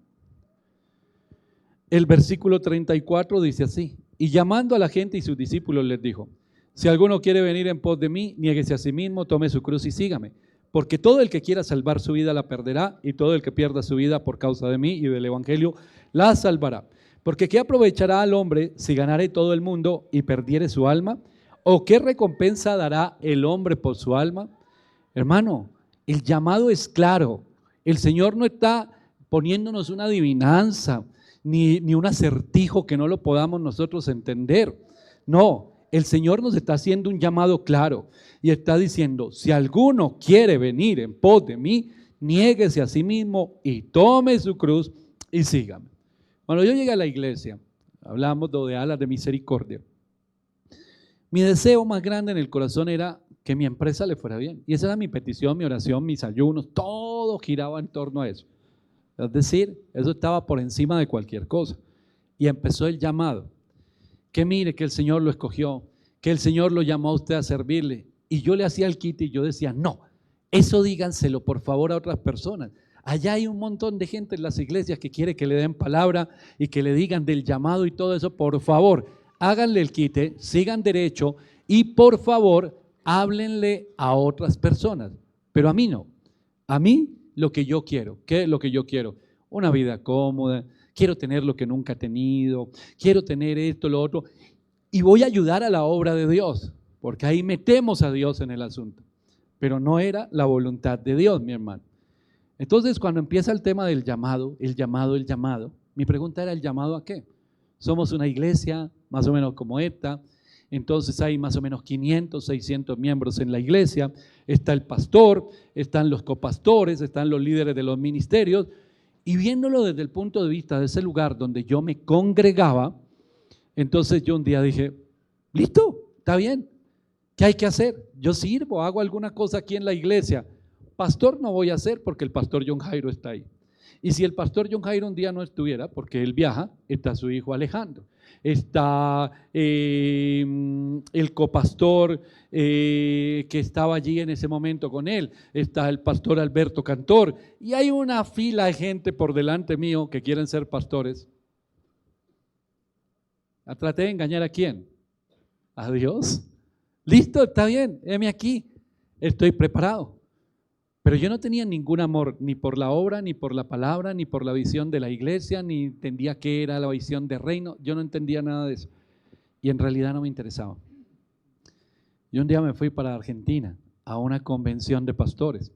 el versículo 34 dice así, y llamando a la gente y sus discípulos les dijo, si alguno quiere venir en pos de mí, niéguese a sí mismo, tome su cruz y sígame. Porque todo el que quiera salvar su vida la perderá, y todo el que pierda su vida por causa de mí y del Evangelio la salvará. Porque ¿qué aprovechará al hombre si ganare todo el mundo y perdiere su alma? ¿O qué recompensa dará el hombre por su alma? Hermano, el llamado es claro. El Señor no está poniéndonos una adivinanza, ni un acertijo que no lo podamos nosotros entender. No, el Señor nos está haciendo un llamado claro y está diciendo, si alguno quiere venir en pos de mí, niéguese a sí mismo y tome su cruz y sígame. Cuando yo llegué a la iglesia, hablamos de alas de misericordia, mi deseo más grande en el corazón era que mi empresa le fuera bien. Y esa era mi petición, mi oración, mis ayunos, todo giraba en torno a eso. Es decir, eso estaba por encima de cualquier cosa. Y empezó el llamado. Que mire que el Señor lo escogió, que el Señor lo llamó a usted a servirle. Y yo le hacía el quite y yo decía, no, eso díganselo por favor a otras personas. Allá hay un montón de gente en las iglesias que quiere que le den palabra y que le digan del llamado y todo eso. Por favor, háganle el quite, sigan derecho y por favor, háblenle a otras personas. Pero a mí no. A mí lo que yo quiero. ¿Qué es lo que yo quiero? Una vida cómoda. Quiero tener lo que nunca he tenido, quiero tener esto, lo otro, y voy a ayudar a la obra de Dios, porque ahí metemos a Dios en el asunto, pero no era la voluntad de Dios, mi hermano. Entonces, cuando empieza el tema del llamado, mi pregunta era, ¿el llamado a qué? Somos una iglesia más o menos como esta, entonces hay más o menos 500, 600 miembros en la iglesia, está el pastor, están los copastores, están los líderes de los ministerios. Y viéndolo desde el punto de vista de ese lugar donde yo me congregaba, entonces yo un día dije, listo, está bien, ¿qué hay que hacer? Yo sirvo, hago alguna cosa aquí en la iglesia. Pastor no voy a hacer porque el pastor John Jairo está ahí. Y si el pastor John Jairo un día no estuviera, porque él viaja, está su hijo Alejandro, está el copastor que estaba allí en ese momento con él, está el pastor Alberto Cantor, y hay una fila de gente por delante mío que quieren ser pastores. Traté de engañar a quién, a Dios. Listo, está bien, heme aquí, estoy preparado. Pero yo no tenía ningún amor ni por la obra, ni por la palabra, ni por la visión de la iglesia, ni entendía qué era la visión de reino. Yo no entendía nada de eso. Y en realidad no me interesaba. Y un día me fui para Argentina a una convención de pastores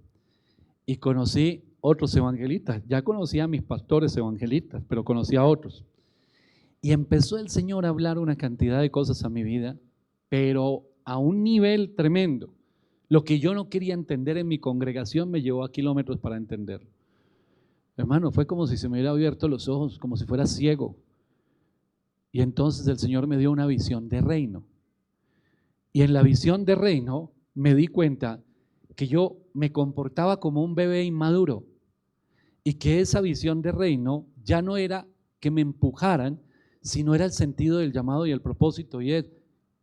y conocí otros evangelistas. Ya conocía a mis pastores evangelistas, pero conocí a otros. Y empezó el Señor a hablar una cantidad de cosas a mi vida, pero a un nivel tremendo. Lo que yo no quería entender en mi congregación me llevó a kilómetros para entender. Hermano, fue como si se me hubiera abierto los ojos, como si fuera ciego. Y entonces el Señor me dio una visión de reino. Y en la visión de reino me di cuenta que yo me comportaba como un bebé inmaduro y que esa visión de reino ya no era que me empujaran, sino era el sentido del llamado y el propósito. Y es,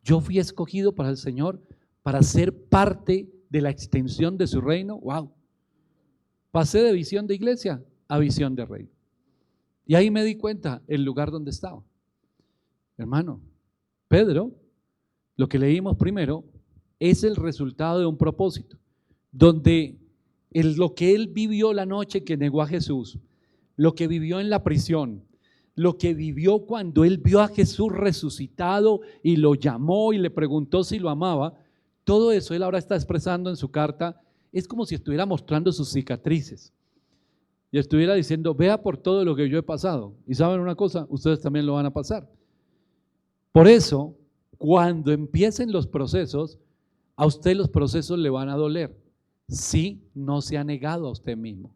yo fui escogido para el Señor para ser parte de la extensión de su reino. ¡Wow! Pasé de visión de iglesia a visión de reino. Y ahí me di cuenta el lugar donde estaba. Hermano, Pedro, lo que leímos primero, es el resultado de un propósito, donde lo que él vivió la noche que negó a Jesús, lo que vivió en la prisión, lo que vivió cuando él vio a Jesús resucitado y lo llamó y le preguntó si lo amaba, todo eso él ahora está expresando en su carta. Es como si estuviera mostrando sus cicatrices y estuviera diciendo, vea por todo lo que yo he pasado. Y saben una cosa, ustedes también lo van a pasar. Por eso, cuando empiecen los procesos, a usted los procesos le van a doler si no se ha negado a usted mismo.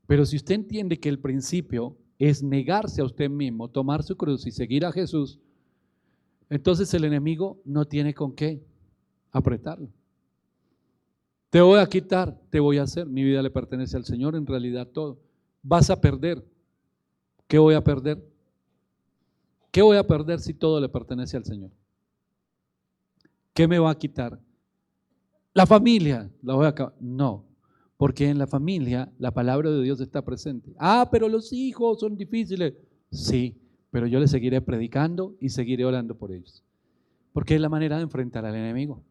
Pero si usted entiende que el principio es negarse a usted mismo, tomar su cruz y seguir a Jesús, entonces el enemigo no tiene con qué apretarlo. Te voy a quitar, te voy a hacer, mi vida le pertenece al Señor, en realidad todo. Vas a perder. ¿Qué voy a perder? ¿Qué voy a perder si todo le pertenece al Señor? ¿Qué me va a quitar? La familia, la voy a acabar. No, porque en la familia la palabra de Dios está presente. Ah, pero los hijos son difíciles. Sí, pero yo les seguiré predicando y seguiré orando por ellos. Porque es la manera de enfrentar al enemigo.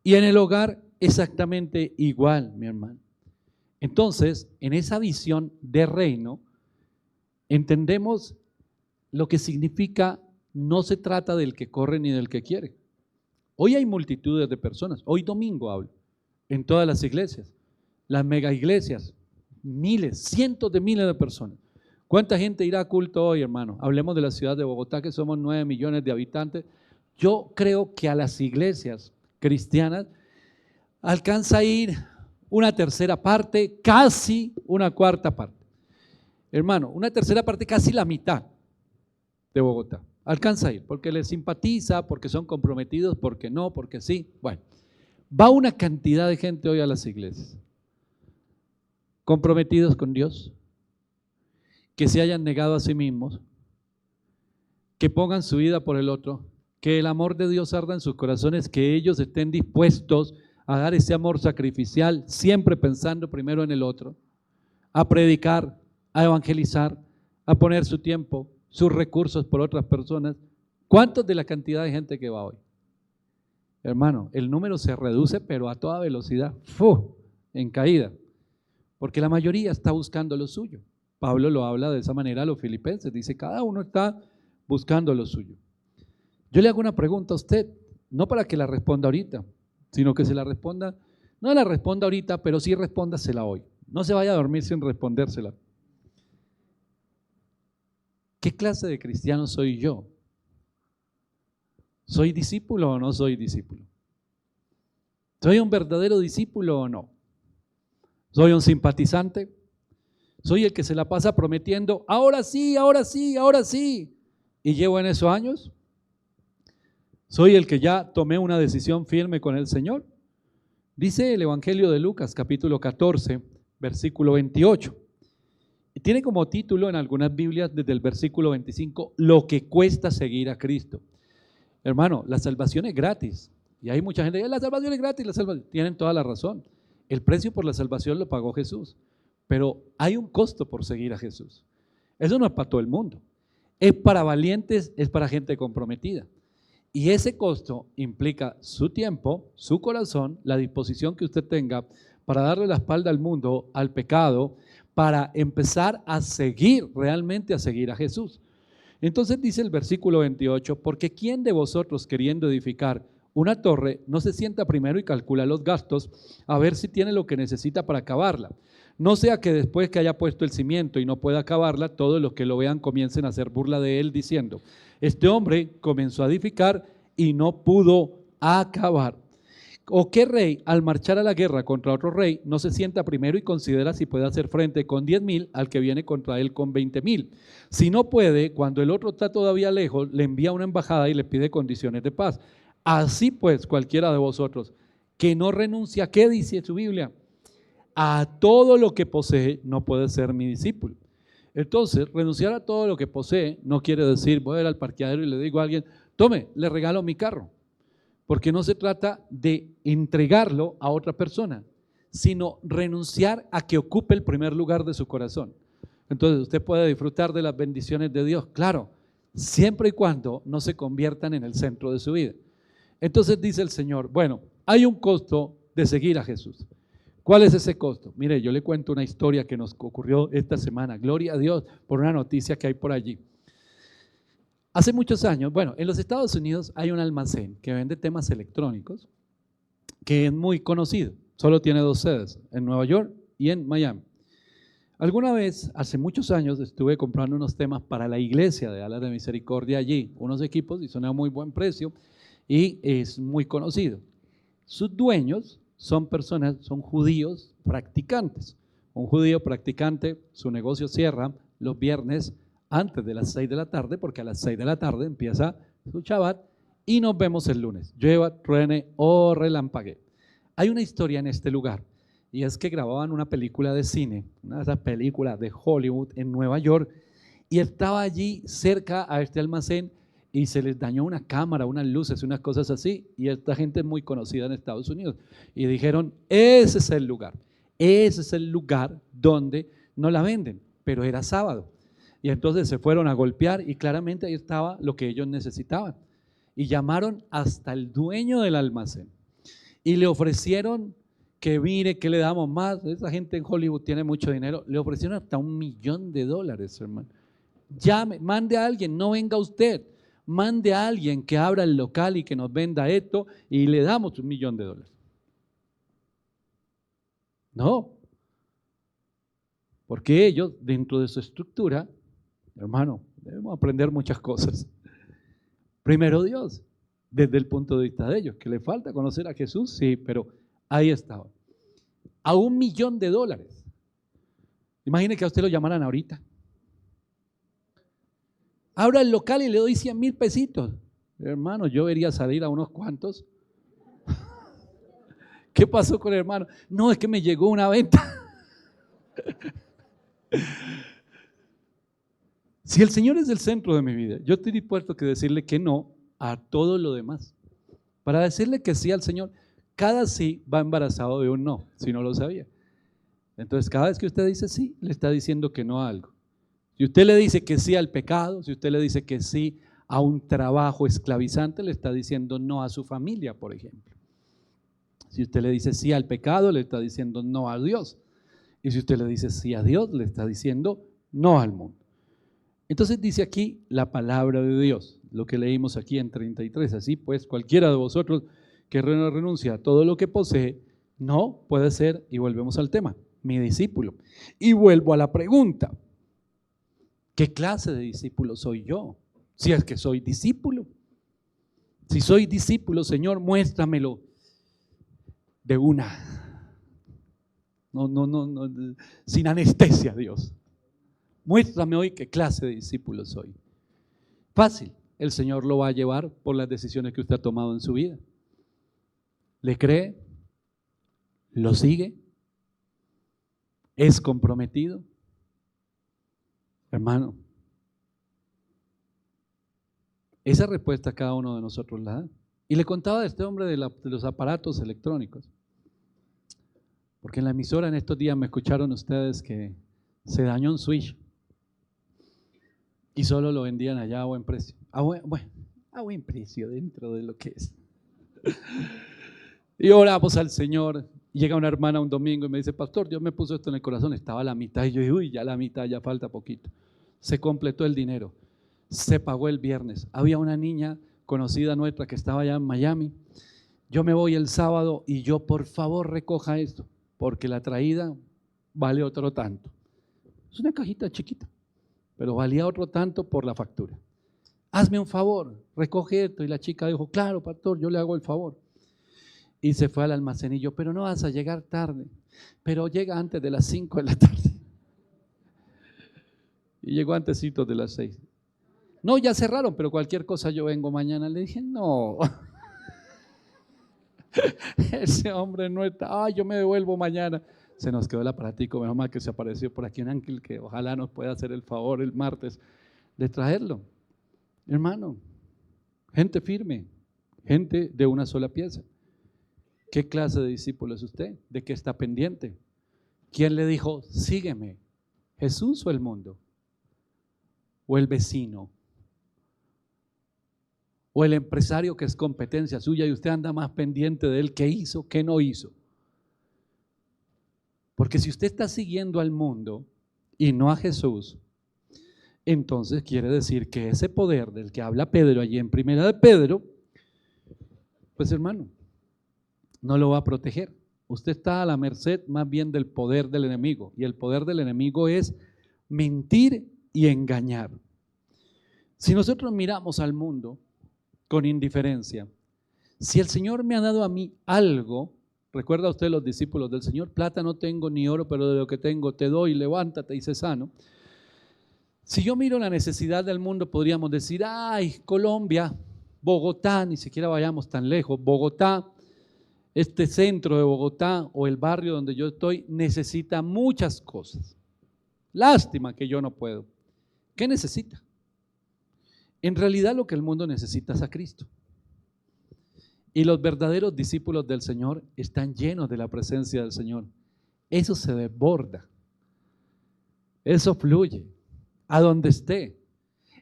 Y en el hogar exactamente igual, mi hermano. Entonces, en esa visión de reino, entendemos lo que significa, no se trata del que corre ni del que quiere. Hoy hay multitudes de personas, hoy domingo hablo, en todas las iglesias, las mega iglesias, miles, cientos de miles de personas. ¿Cuánta gente irá a culto hoy, hermano? Hablemos de la ciudad de Bogotá, que somos 9 millones de habitantes. Yo creo que a las iglesias cristianas alcanza a ir una tercera parte, casi una cuarta parte. Hermano, una tercera parte, casi la mitad de Bogotá. Alcanza a ir, porque les simpatiza, porque son comprometidos, porque no, porque sí. Bueno, va una cantidad de gente hoy a las iglesias, comprometidos con Dios, que se hayan negado a sí mismos, que pongan su vida por el otro, que el amor de Dios arda en sus corazones, que ellos estén dispuestos a dar ese amor sacrificial, siempre pensando primero en el otro, a predicar, a evangelizar, a poner su tiempo, sus recursos por otras personas. ¿Cuántos de la cantidad de gente que va hoy? Hermano, el número se reduce, pero a toda velocidad, ¡fu!, en caída, porque la mayoría está buscando lo suyo. Pablo lo habla de esa manera a los filipenses, dice, cada uno está buscando lo suyo. Yo le hago una pregunta a usted, no para que la responda ahorita, sino que se la responda, no la responda ahorita, pero sí respóndasela hoy. No se vaya a dormir sin respondérsela. ¿Qué clase de cristiano soy yo? ¿Soy discípulo o no soy discípulo? ¿Soy un verdadero discípulo o no? ¿Soy un simpatizante? ¿Soy el que se la pasa prometiendo, ahora sí, ahora sí, ahora sí, y llevo en esos años? ¿Soy el que ya tomé una decisión firme con el Señor? Dice el Evangelio de Lucas, capítulo 14, versículo 28. Y tiene como título en algunas Biblias desde el versículo 25, lo que cuesta seguir a Cristo. Hermano, la salvación es gratis. Y hay mucha gente que dice, la salvación es gratis, la salvación. Tienen toda la razón. El precio por la salvación lo pagó Jesús. Pero hay un costo por seguir a Jesús. Eso no es para todo el mundo. Es para valientes, es para gente comprometida. Y ese costo implica su tiempo, su corazón, la disposición que usted tenga para darle la espalda al mundo, al pecado, para empezar a seguir, realmente a seguir a Jesús. Entonces dice el versículo 28, porque ¿quién de vosotros queriendo edificar una torre no se sienta primero y calcula los gastos a ver si tiene lo que necesita para acabarla? No sea que después que haya puesto el cimiento y no pueda acabarla, todos los que lo vean comiencen a hacer burla de él diciendo, este hombre comenzó a edificar y no pudo acabar. ¿O qué rey al marchar a la guerra contra otro rey no se sienta primero y considera si puede hacer frente con 10,000 al que viene contra él con 20,000? Si no puede, cuando el otro está todavía lejos, le envía una embajada y le pide condiciones de paz. Así pues, cualquiera de vosotros que no renuncia, ¿qué dice su Biblia? A todo lo que posee no puede ser mi discípulo. Entonces, renunciar a todo lo que posee no quiere decir voy a ir al parqueadero y le digo a alguien, tome, le regalo mi carro. Porque no se trata de entregarlo a otra persona, sino renunciar a que ocupe el primer lugar de su corazón. Entonces usted puede disfrutar de las bendiciones de Dios, claro, siempre y cuando no se conviertan en el centro de su vida. Entonces dice el Señor, bueno, hay un costo de seguir a Jesús. ¿Cuál es ese costo? Mire, yo le cuento una historia que nos ocurrió esta semana, gloria a Dios por una noticia que hay por allí. Hace muchos años, bueno, en los Estados Unidos hay un almacén que vende temas electrónicos que es muy conocido, solo tiene 2 sedes, en Nueva York y en Miami. Alguna vez, hace muchos años, estuve comprando unos temas para la iglesia de Alas de Misericordia allí, unos equipos y son a muy buen precio y es muy conocido. Sus dueños son personas, son judíos practicantes. Un judío practicante, su negocio cierra los viernes antes de las 6 de la tarde, porque a las 6 de la tarde empieza su Shabbat y nos vemos el lunes, llueva, truene o relampaguee. Hay una historia en este lugar y es que grababan una película de cine, una de esas películas de Hollywood en Nueva York y estaba allí cerca a este almacén y se les dañó una cámara, unas luces, unas cosas así y esta gente es muy conocida en Estados Unidos y dijeron, ese es el lugar donde no la venden, pero era sábado. Y entonces se fueron a golpear y claramente ahí estaba lo que ellos necesitaban. Y llamaron hasta el dueño del almacén y le ofrecieron que mire, que le damos más. Esa gente en Hollywood tiene mucho dinero. Le ofrecieron hasta $1,000,000, hermano. Llame, mande a alguien, no venga usted. Mande a alguien que abra el local y que nos venda esto y le damos $1,000,000. No, porque ellos dentro de su estructura, hermano, debemos aprender muchas cosas. Primero Dios, desde el punto de vista de ellos, que le falta conocer a Jesús, sí, pero ahí estaba. A $1,000,000. Imagine que a usted lo llamaran ahorita. Abra el local y le doy 100,000 pesitos. Hermano, yo debería salir a unos cuantos. ¿Qué pasó con el hermano? No, es que me llegó una venta. Si el Señor es el centro de mi vida, yo estoy dispuesto a decirle que no a todo lo demás. Para decirle que sí al Señor, cada sí va embarazado de un no, si no lo sabía. Entonces, cada vez que usted dice sí, le está diciendo que no a algo. Si usted le dice que sí al pecado, si usted le dice que sí a un trabajo esclavizante, le está diciendo no a su familia, por ejemplo. Si usted le dice sí al pecado, le está diciendo no a Dios. Y si usted le dice sí a Dios, le está diciendo no al mundo. Entonces dice aquí la palabra de Dios, lo que leímos aquí en 33. Así pues, cualquiera de vosotros que renuncia a todo lo que posee, no puede ser, y volvemos al tema, mi discípulo. Y vuelvo a la pregunta, ¿qué clase de discípulo soy yo? Si es que soy discípulo. Si soy discípulo, Señor, muéstramelo de una. No, sin anestesia, Dios. Muéstrame hoy qué clase de discípulo soy. Fácil, el Señor lo va a llevar por las decisiones que usted ha tomado en su vida. ¿Le cree? ¿Lo sigue? ¿Es comprometido? Hermano, esa respuesta cada uno de nosotros la da. Y le contaba de este hombre de los aparatos electrónicos. Porque en la emisora en estos días me escucharon ustedes que se dañó un switch y solo lo vendían allá a buen precio. Bueno, a buen precio dentro de lo que es. Y oramos al Señor. Llega una hermana un domingo y me dice, pastor, Dios me puso esto en el corazón, estaba a la mitad. Y yo dije, uy, ya la mitad, ya falta poquito. Se completó el dinero, se pagó el viernes. Había una niña conocida nuestra que estaba allá en Miami. Yo me voy el sábado y yo, por favor, recoja esto, porque la traída vale otro tanto. Es una cajita chiquita, pero valía otro tanto por la factura. Hazme un favor, recoge esto. Y la chica dijo, claro, pastor, yo le hago el favor. Y se fue al almacén y yo, pero no vas a llegar tarde, pero llega antes de las 5 de la tarde. Y llegó antesito de las 6. No, ya cerraron, pero cualquier cosa yo vengo mañana. Le dije, no, ese hombre no está, yo me devuelvo mañana. Se nos quedó el aparatico, menos mal que se apareció por aquí un ángel que ojalá nos pueda hacer el favor el martes de traerlo. Hermano, gente firme, gente de una sola pieza. ¿Qué clase de discípulo es usted? ¿De qué está pendiente? ¿Quién le dijo, sígueme? ¿Jesús o el mundo? ¿O el vecino? ¿O el empresario que es competencia suya y usted anda más pendiente de él? ¿Qué hizo? ¿Qué no hizo? Porque si usted está siguiendo al mundo y no a Jesús, entonces quiere decir que ese poder del que habla Pedro allí en Primera de Pedro, pues hermano, no lo va a proteger. Usted está a la merced más bien del poder del enemigo, y el poder del enemigo es mentir y engañar. Si nosotros miramos al mundo con indiferencia, si el Señor me ha dado a mí algo, recuerda usted los discípulos del Señor, plata no tengo ni oro, pero de lo que tengo te doy, levántate y sé sano. Si yo miro la necesidad del mundo, podríamos decir, ay, Colombia, Bogotá, ni siquiera vayamos tan lejos, Bogotá, este centro de Bogotá o el barrio donde yo estoy necesita muchas cosas. Lástima que yo no puedo. ¿Qué necesita? En realidad lo que el mundo necesita es a Cristo. Y los verdaderos discípulos del Señor están llenos de la presencia del Señor. Eso se desborda. Eso fluye a donde esté.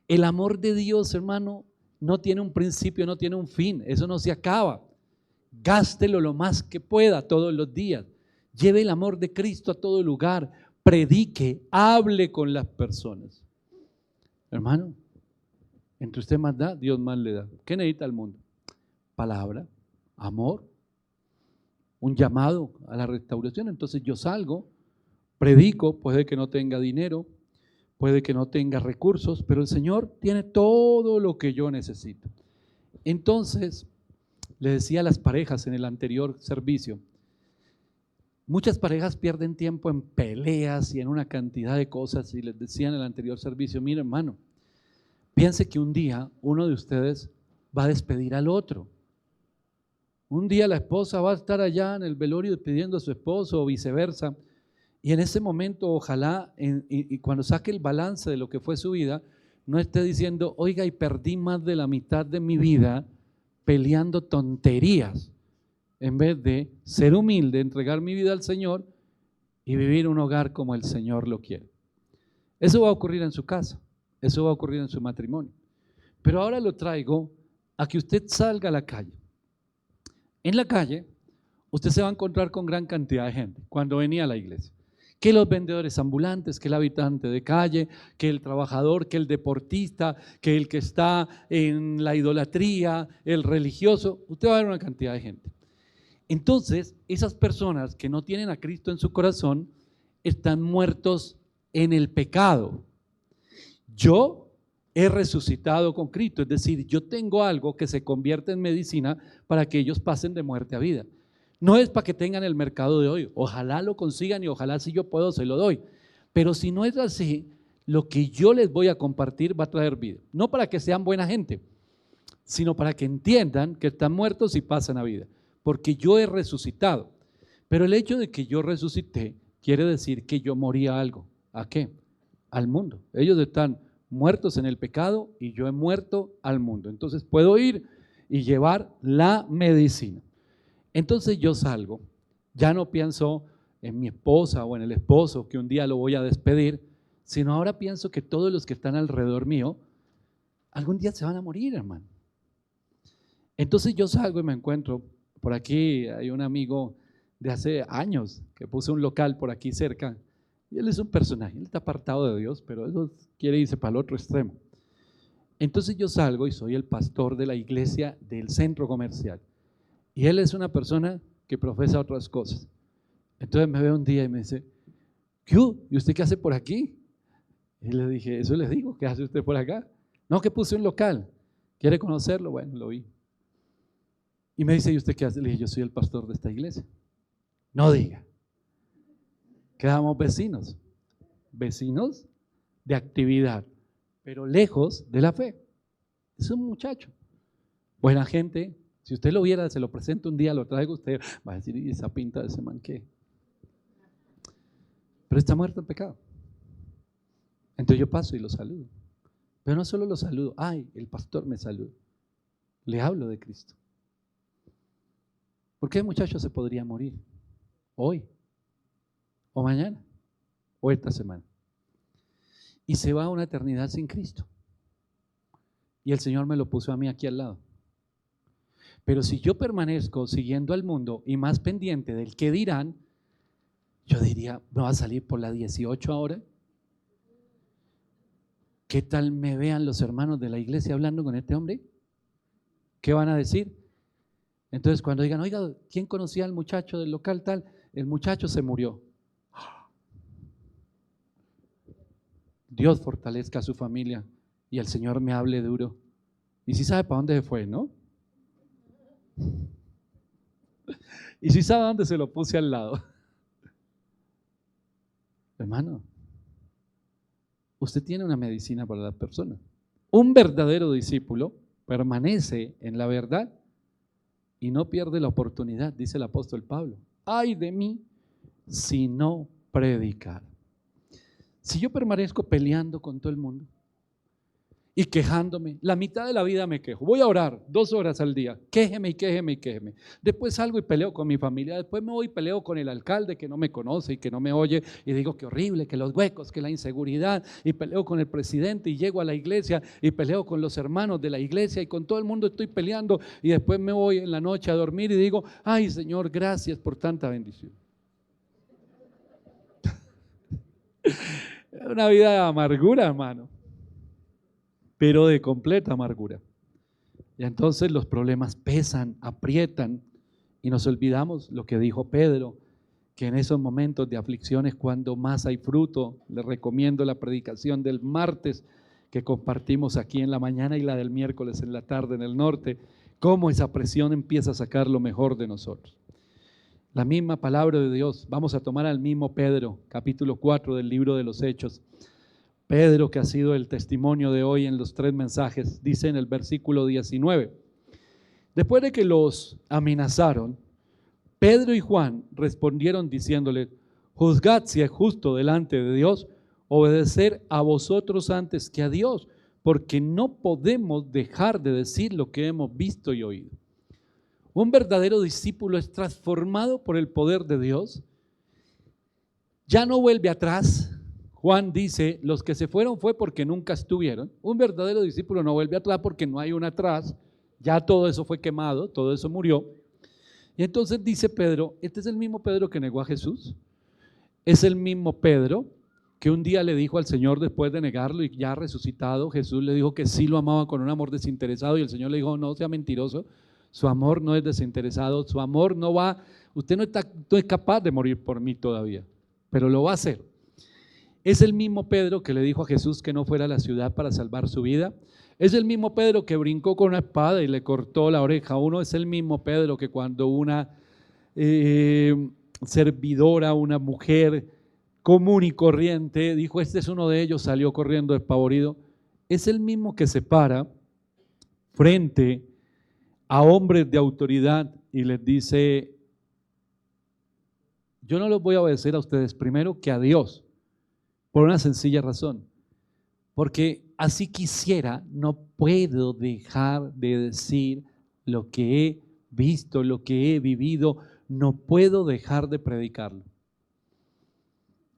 El amor de Dios, hermano, no tiene un principio, no tiene un fin. Eso no se acaba. Gástelo lo más que pueda todos los días. Lleve el amor de Cristo a todo lugar. Predique, hable con las personas. Hermano, entre usted más da, Dios más le da. ¿Qué necesita el mundo? Palabra, amor, un llamado a la restauración. Entonces yo salgo, predico, puede que no tenga dinero, puede que no tenga recursos, pero el Señor tiene todo lo que yo necesito. Entonces, le decía a las parejas en el anterior servicio, muchas parejas pierden tiempo en peleas y en una cantidad de cosas, y les decía en el anterior servicio, mire hermano, piense que un día uno de ustedes va a despedir al otro. Un día la esposa va a estar allá en el velorio despidiendo a su esposo o viceversa, y en ese momento ojalá, y cuando saque el balance de lo que fue su vida, no esté diciendo, oiga, y perdí más de la mitad de mi vida peleando tonterías, en vez de ser humilde, entregar mi vida al Señor y vivir un hogar como el Señor lo quiere. Eso va a ocurrir en su casa, eso va a ocurrir en su matrimonio. Pero ahora lo traigo a que usted salga a la calle. En la calle, usted se va a encontrar con gran cantidad de gente cuando venía a la iglesia. Que los vendedores ambulantes, que el habitante de calle, que el trabajador, que el deportista, que el que está en la idolatría, el religioso, usted va a ver una cantidad de gente. Entonces, esas personas que no tienen a Cristo en su corazón están muertos en el pecado. Yo he resucitado con Cristo, es decir, yo tengo algo que se convierte en medicina para que ellos pasen de muerte a vida. No es para que tengan el mercado de hoy, ojalá lo consigan y ojalá si yo puedo se lo doy, pero si no es así, lo que yo les voy a compartir va a traer vida, no para que sean buena gente, sino para que entiendan que están muertos y pasan a vida, porque yo he resucitado, pero el hecho de que yo resucité quiere decir que yo morí a algo. ¿A qué? Al mundo. Ellos están muertos en el pecado y yo he muerto al mundo, entonces puedo ir y llevar la medicina. Entonces yo salgo, ya no pienso en mi esposa o en el esposo que un día lo voy a despedir, sino ahora pienso que todos los que están alrededor mío, algún día se van a morir, hermano. Entonces yo salgo y me encuentro, por aquí hay un amigo de hace años que puso un local por aquí cerca, y él es un personaje, él está apartado de Dios, pero eso quiere irse para el otro extremo. Entonces yo salgo y soy el pastor de la iglesia del centro comercial, y él es una persona que profesa otras cosas. Entonces me ve un día y me dice, ¿qué? ¿Y usted qué hace por aquí? Y le dije, eso les digo, ¿qué hace usted por acá? No, que puse un local, ¿quiere conocerlo? Bueno, lo vi. Y me dice, ¿y usted qué hace? Le dije, yo soy el pastor de esta iglesia. No diga. Quedamos vecinos de actividad, pero lejos de la fe. Es un muchacho, buena gente. Si usted lo viera, se lo presento un día, lo traigo a usted, va a decir, ¿y esa pinta de ese man qué? Pero está muerto en pecado. Entonces yo paso y lo saludo. Pero no solo lo saludo, ay, el pastor me saluda. Le hablo de Cristo. Porque el muchacho se podría morir hoy, o mañana, o esta semana. Y se va a una eternidad sin Cristo. Y el Señor me lo puso a mí aquí al lado. Pero si yo permanezco siguiendo al mundo y más pendiente del qué dirán, yo diría, ¿me va a salir por la 18 ahora? ¿Qué tal me vean los hermanos de la iglesia hablando con este hombre? ¿Qué van a decir? Entonces cuando digan, oiga, ¿quién conocía al muchacho del local tal? El muchacho se murió. Dios fortalezca a su familia y el Señor me hable duro. Y si sabe para dónde se fue, ¿no? Y si sabe dónde se lo puse al lado. Hermano, usted tiene una medicina para la persona. Un verdadero discípulo permanece en la verdad y no pierde la oportunidad, dice el apóstol Pablo. Ay de mí si no predicar. Si yo permanezco peleando con todo el mundo y quejándome, la mitad de la vida me quejo. Voy a orar 2 horas al día, quéjeme y quéjeme y quéjeme. Después salgo y peleo con mi familia, después me voy y peleo con el alcalde que no me conoce y que no me oye y digo que horrible, que los huecos, que la inseguridad, y peleo con el presidente y llego a la iglesia y peleo con los hermanos de la iglesia y con todo el mundo estoy peleando y después me voy en la noche a dormir y digo, ay Señor, gracias por tanta bendición. Es una vida de amargura, hermano, pero de completa amargura. Y entonces los problemas pesan, aprietan y nos olvidamos lo que dijo Pedro, que en esos momentos de aflicción es cuando más hay fruto. Les recomiendo la predicación del martes que compartimos aquí en la mañana y la del miércoles en la tarde en el norte, cómo esa presión empieza a sacar lo mejor de nosotros. La misma palabra de Dios, vamos a tomar al mismo Pedro, capítulo 4 del libro de los Hechos. Pedro, que ha sido el testimonio de hoy en los 3 mensajes, dice en el versículo 19, después de que los amenazaron, Pedro y Juan respondieron diciéndole, juzgad si es justo delante de Dios obedecer a vosotros antes que a Dios, porque no podemos dejar de decir lo que hemos visto y oído. Un verdadero discípulo es transformado por el poder de Dios, ya no vuelve atrás. Juan dice, los que se fueron fue porque nunca estuvieron. Un verdadero discípulo no vuelve atrás porque no hay un atrás, ya todo eso fue quemado, todo eso murió. Y entonces dice Pedro, este es el mismo Pedro que negó a Jesús, es el mismo Pedro que un día le dijo al Señor después de negarlo y ya resucitado, Jesús le dijo que sí lo amaba con un amor desinteresado y el Señor le dijo, no sea mentiroso, su amor no es desinteresado, su amor no va, usted no es capaz de morir por mí todavía, pero lo va a hacer. Es el mismo Pedro que le dijo a Jesús que no fuera a la ciudad para salvar su vida. Es el mismo Pedro que brincó con una espada y le cortó la oreja a uno. Es el mismo Pedro que cuando una servidora, una mujer común y corriente, dijo, este es uno de ellos, salió corriendo despavorido. Es el mismo que se para frente a hombres de autoridad y les dice, yo no los voy a obedecer a ustedes primero que a Dios. Por una sencilla razón, porque así quisiera, no puedo dejar de decir lo que he visto, lo que he vivido, no puedo dejar de predicarlo.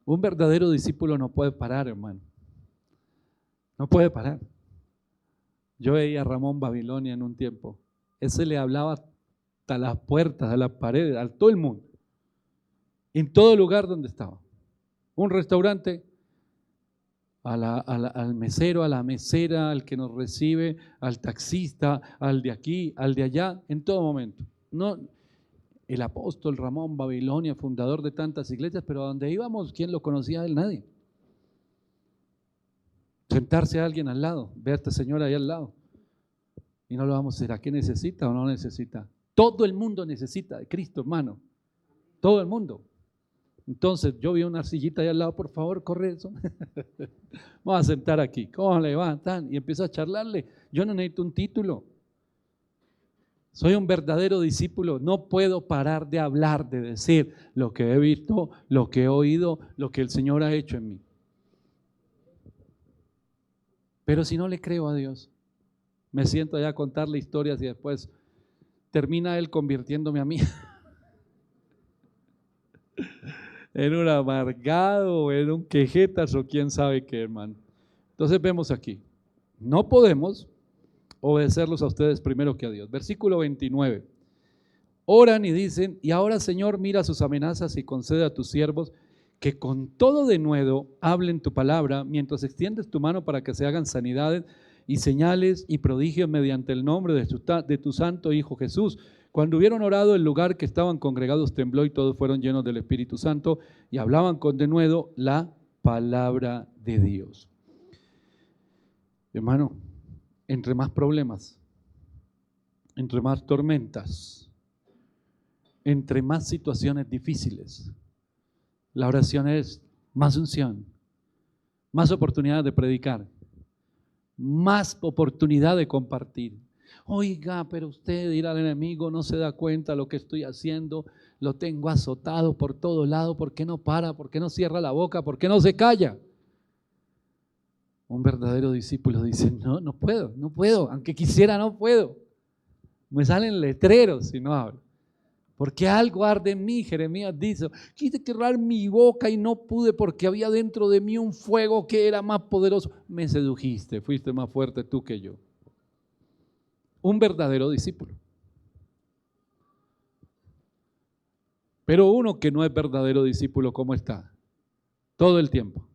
Un verdadero discípulo no puede parar, hermano, no puede parar. Yo veía a Ramón Babilonia en un tiempo ese le hablaba hasta las puertas, a las paredes, a todo el mundo, en todo lugar donde estaba. Un restaurante, al mesero, a la mesera, al que nos recibe, al taxista, al de aquí, al de allá, en todo momento. No, el apóstol Ramón Babilonia, fundador de tantas iglesias, pero a donde íbamos, ¿quién lo conocía a él? Nadie. Sentarse a alguien al lado, ve a esta señora ahí al lado, y no lo vamos a hacer. ¿A qué necesita o no necesita? Todo el mundo necesita de Cristo, hermano. Todo el mundo. Entonces, yo vi una sillita ahí al lado, por favor, corre eso. Vamos a sentar aquí. ¿Cómo le va? Y empiezo a charlarle. Yo no necesito un título. Soy un verdadero discípulo. No puedo parar de hablar, de decir lo que he visto, lo que he oído, lo que el Señor ha hecho en mí. Pero si no le creo a Dios, me siento allá a contarle historias y después termina Él convirtiéndome a mí en un amargado, en un quejetas o quién sabe qué, hermano. Entonces vemos aquí, no podemos obedecerlos a ustedes primero que a Dios. Versículo 29. Oran y dicen, y ahora Señor, mira sus amenazas y concede a tus siervos que con todo denuedo hablen tu palabra, mientras extiendes tu mano para que se hagan sanidades y señales y prodigios mediante el nombre de tu santo Hijo Jesús. Cuando hubieron orado, el lugar que estaban congregados tembló y todos fueron llenos del Espíritu Santo y hablaban con denuedo la palabra de Dios. Hermano, entre más problemas, entre más tormentas, entre más situaciones difíciles, la oración es más unción, más oportunidad de predicar, más oportunidad de compartir. Oiga, pero usted dirá al enemigo, no se da cuenta lo que estoy haciendo, lo tengo azotado por todo lado, ¿por qué no para? ¿Por qué no cierra la boca? ¿Por qué no se calla? Un verdadero discípulo dice, no puedo, aunque quisiera no puedo. Me salen letreros si no hablo. Porque algo arde en mí, Jeremías dice, quise cerrar mi boca y no pude porque había dentro de mí un fuego que era más poderoso. Me sedujiste, fuiste más fuerte tú que yo. Un verdadero discípulo. Pero uno que no es verdadero discípulo, ¿cómo está? Todo el tiempo.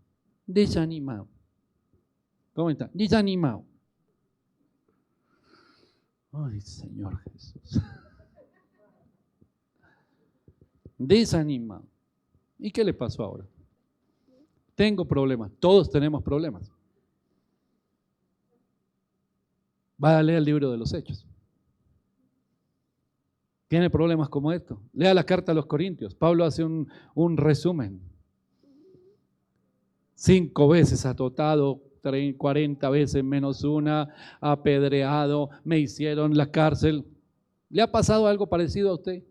Desanimado. ¿Cómo está? Desanimado. Ay, Señor Jesús. Desanimado. ¿Y qué le pasó ahora? Tengo problemas. Todos tenemos problemas. Vaya a leer el libro de los Hechos. ¿Tiene problemas como esto? Lea la carta a los Corintios. Pablo hace un resumen. 5 veces azotado, 40 veces menos una, apedreado, me hicieron la cárcel. ¿Le ha pasado algo parecido a usted?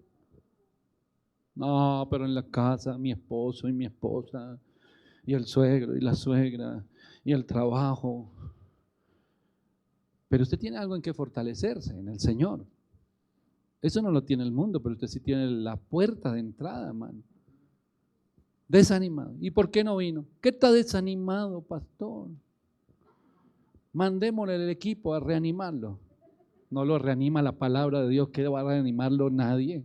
No, pero en la casa, mi esposo y mi esposa, y el suegro y la suegra, y el trabajo. Pero usted tiene algo en que fortalecerse, en el Señor. Eso no lo tiene el mundo, pero usted sí tiene la puerta de entrada, hermano. Desanimado. ¿Y por qué no vino? ¿Qué está desanimado, pastor? Mandémosle el equipo a reanimarlo. No lo reanima la palabra de Dios, ¿qué va a reanimarlo? Nadie.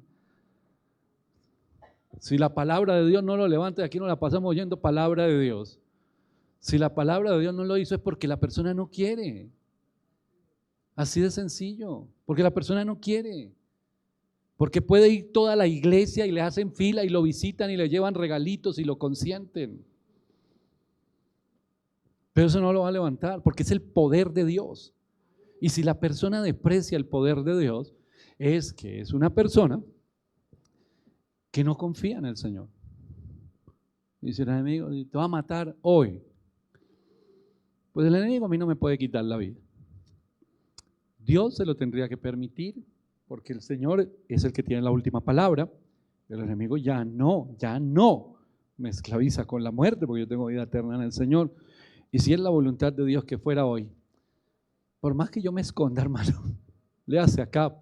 Si la palabra de Dios no lo levanta, aquí no la pasamos oyendo palabra de Dios. Si la palabra de Dios no lo hizo es porque la persona no quiere. Así de sencillo, porque la persona no quiere. Porque puede ir toda la iglesia y le hacen fila y lo visitan y le llevan regalitos y lo consienten. Pero eso no lo va a levantar porque es el poder de Dios. Y si la persona desprecia el poder de Dios, es que es una persona que no confía en el Señor. Dice el enemigo, te va a matar hoy. Pues el enemigo a mí no me puede quitar la vida. Dios se lo tendría que permitir porque el Señor es el que tiene la última palabra. El enemigo ya no me esclaviza con la muerte porque yo tengo vida eterna en el Señor. Y si es la voluntad de Dios que fuera hoy, por más que yo me esconda, hermano, le hace a Acab.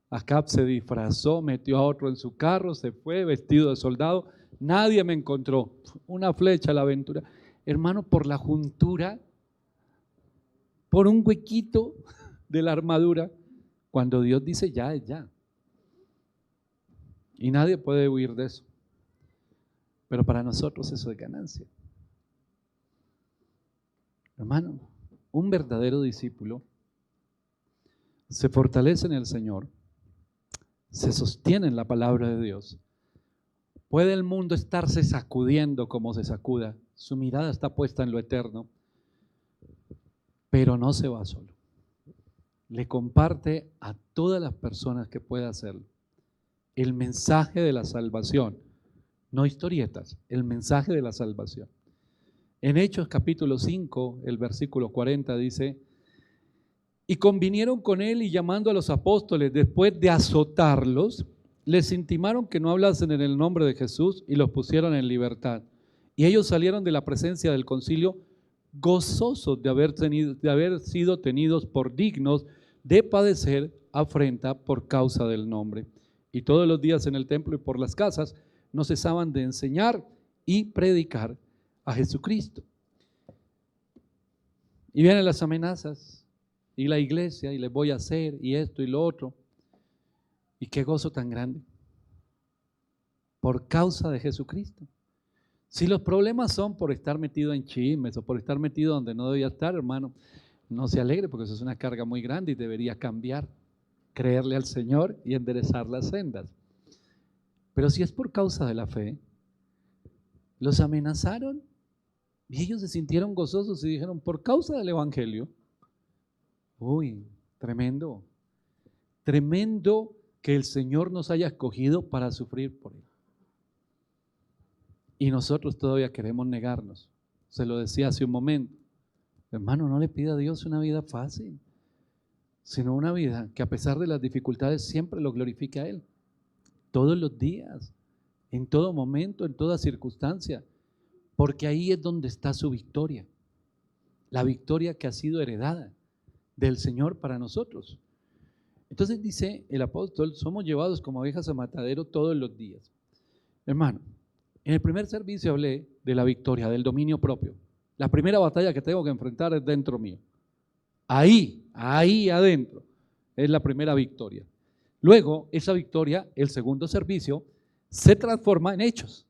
Acab se disfrazó, metió a otro en su carro, se fue vestido de soldado, nadie me encontró, una flecha a la aventura. Hermano, por la juntura, por un huequito de la armadura, Cuando Dios dice ya, es ya. Y nadie puede huir de eso. Pero para nosotros eso es ganancia. Hermano, un verdadero discípulo se fortalece en el Señor, se sostiene en la palabra de Dios. Puede el mundo estarse sacudiendo como se sacuda, su mirada está puesta en lo eterno, pero no se va solo. Le comparte a todas las personas que pueda hacerlo el mensaje de la salvación, no historietas, el mensaje de la salvación. En Hechos capítulo 5, el versículo 40 dice: y convinieron con él y llamando a los apóstoles, después de azotarlos, les intimaron que no hablasen en el nombre de Jesús y los pusieron en libertad. Y ellos salieron de la presencia del concilio gozosos de haber sido tenidos por dignos de padecer afrenta por causa del nombre. Y todos los días en el templo y por las casas no cesaban de enseñar y predicar a Jesucristo. Y vienen las amenazas, y la iglesia, y les voy a hacer, y esto y lo otro. Y qué gozo tan grande, por causa de Jesucristo. Si los problemas son por estar metido en chismes o por estar metido donde no debía estar, hermano, no se alegre, porque eso es una carga muy grande y debería cambiar, creerle al Señor y enderezar las sendas. Pero si es por causa de la fe, los amenazaron y ellos se sintieron gozosos y dijeron: por causa del evangelio. Uy, tremendo, tremendo que el Señor nos haya escogido para sufrir por Él. Y nosotros todavía queremos negarnos. Se lo decía hace un momento. Hermano, no le pida a Dios una vida fácil, sino una vida que a pesar de las dificultades siempre lo glorifique a Él. Todos los días, en todo momento, en toda circunstancia. Porque ahí es donde está su victoria. La victoria que ha sido heredada del Señor para nosotros. Entonces dice el apóstol: somos llevados como ovejas a matadero todos los días. Hermano, en el primer servicio hablé de la victoria, del dominio propio. La primera batalla que tengo que enfrentar es dentro mío. Ahí adentro es la primera victoria. Luego, esa victoria, el segundo servicio, se transforma en hechos.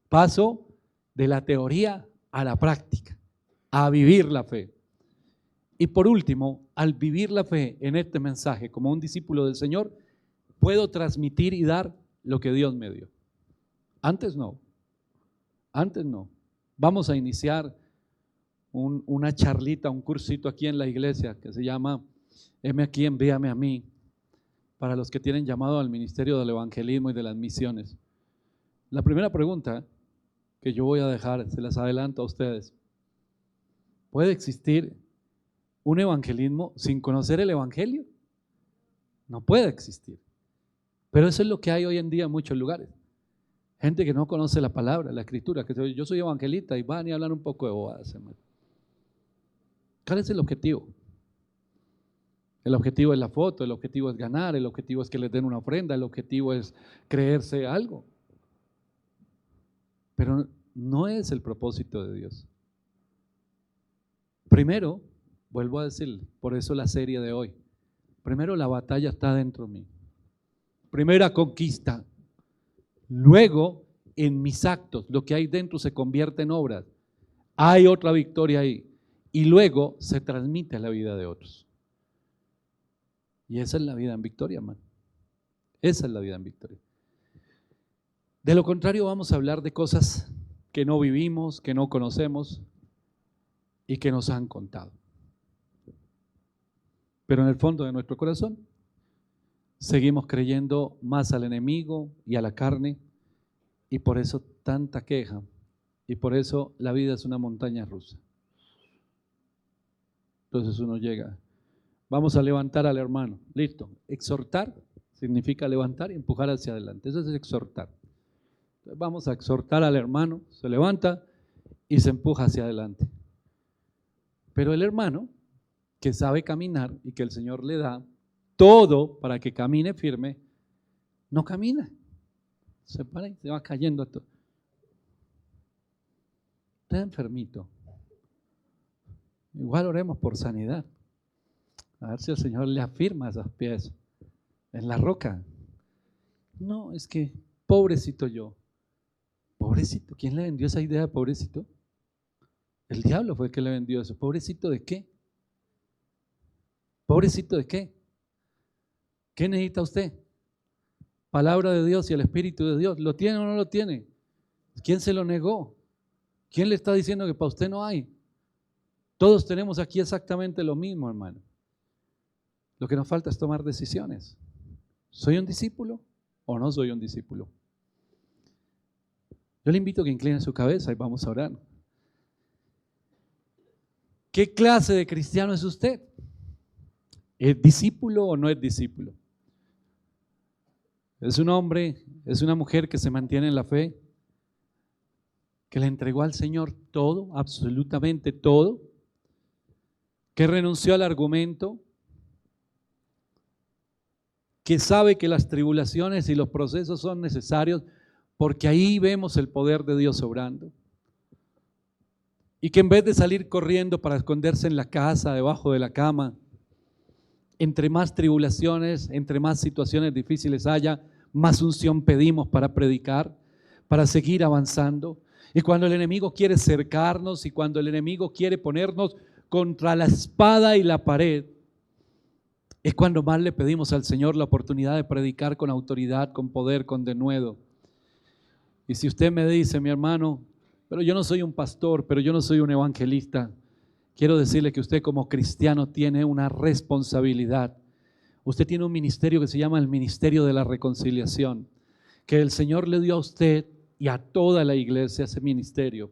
Paso de la teoría a la práctica, a vivir la fe. Y por último, al vivir la fe en este mensaje como un discípulo del Señor, puedo transmitir y dar lo que Dios me dio. Antes no. Vamos a iniciar una charlita, un cursito aquí en la iglesia que se llama Heme aquí, envíame a mí, para los que tienen llamado al ministerio del evangelismo y de las misiones. La primera pregunta que yo voy a dejar, se las adelanto a ustedes: ¿puede existir un evangelismo sin conocer el evangelio? No puede existir. Pero eso es lo que hay hoy en día en muchos lugares. Gente que no conoce la palabra, la escritura, que dice: yo soy evangelista, y van y hablan un poco de bobadas, hermano. ¿Cuál es el objetivo? El objetivo es la foto, el objetivo es ganar, el objetivo es que les den una ofrenda, el objetivo es creerse algo. Pero no es el propósito de Dios. Primero, vuelvo a decir, por eso la serie de hoy. Primero, la batalla está dentro de mí. Primera conquista. Luego, en mis actos, lo que hay dentro se convierte en obras. Hay otra victoria ahí. Y luego se transmite a la vida de otros. Y esa es la vida en victoria, hermano. Esa es la vida en victoria. De lo contrario, vamos a hablar de cosas que no vivimos, que no conocemos y que nos han contado. Pero en el fondo de nuestro corazón seguimos creyendo más al enemigo y a la carne, y por eso tanta queja, y por eso la vida es una montaña rusa. Entonces uno llega, vamos a levantar al hermano, listo. Exhortar significa levantar y empujar hacia adelante, eso es exhortar. Entonces vamos a exhortar al hermano, se levanta y se empuja hacia adelante. Pero el hermano que sabe caminar y que el Señor le da todo para que camine firme, no camina. Se para y se va cayendo a todo. Está enfermito. Igual oremos por sanidad. A ver si el Señor le afirma esos pies. en la roca. No, es que pobrecito yo. Pobrecito, ¿quién le vendió esa idea de pobrecito? El diablo fue el que le vendió eso. ¿Pobrecito de qué? ¿Pobrecito de qué? ¿Qué necesita usted? Palabra de Dios y el Espíritu de Dios. ¿Lo tiene o no lo tiene? ¿Quién se lo negó? ¿Quién le está diciendo que para usted no hay? Todos tenemos aquí exactamente lo mismo, hermano. Lo que nos falta es tomar decisiones. ¿Soy un discípulo o no soy un discípulo? Yo le invito a que incline su cabeza y vamos a orar. ¿Qué clase de cristiano es usted? ¿Es discípulo o no es discípulo? ¿Es un hombre, es una mujer que se mantiene en la fe? ¿Que le entregó al Señor todo, absolutamente todo? ¿Que renunció al argumento? ¿Que sabe que las tribulaciones y los procesos son necesarios porque ahí vemos el poder de Dios obrando? Y que en vez de salir corriendo para esconderse en la casa, debajo de la cama, entre más tribulaciones, entre más situaciones difíciles haya, más unción pedimos para predicar, para seguir avanzando. Y cuando el enemigo quiere cercarnos y cuando el enemigo quiere ponernos contra la espada y la pared, es cuando más le pedimos al Señor la oportunidad de predicar con autoridad, con poder, con denuedo. Y si usted me dice, mi hermano, pero yo no soy un pastor, pero yo no soy un evangelista, quiero decirle que usted como cristiano tiene una responsabilidad. Usted tiene un ministerio que se llama el Ministerio de la Reconciliación, que el Señor le dio a usted y a toda la iglesia ese ministerio.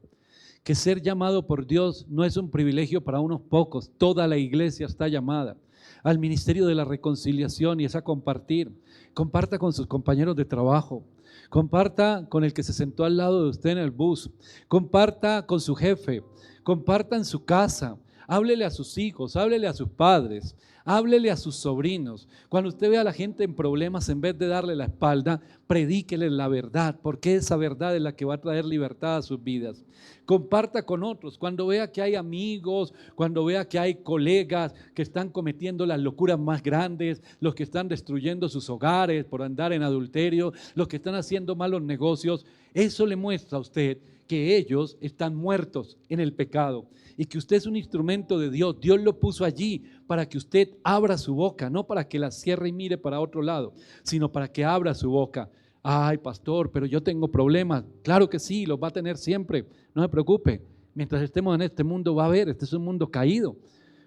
Que ser llamado por Dios no es un privilegio para unos pocos, toda la iglesia está llamada al Ministerio de la Reconciliación y es a compartir. Comparta con sus compañeros de trabajo, comparta con el que se sentó al lado de usted en el bus, comparta con su jefe, comparta en su casa, háblele a sus hijos, háblele a sus padres, háblele a sus sobrinos. Cuando usted ve a la gente en problemas, en vez de darle la espalda, predíquele la verdad, porque esa verdad es la que va a traer libertad a sus vidas. Comparta con otros. Cuando vea que hay amigos, cuando vea que hay colegas que están cometiendo las locuras más grandes, los que están destruyendo sus hogares por andar en adulterio, los que están haciendo malos negocios, eso le muestra a usted que ellos están muertos en el pecado y que usted es un instrumento de Dios. Dios lo puso allí para que usted abra su boca, no para que la cierre y mire para otro lado, sino para que abra su boca. Ay, pastor, pero yo tengo problemas. Claro que sí, los va a tener siempre. No se preocupe. Mientras estemos en este mundo va a haber, este es un mundo caído.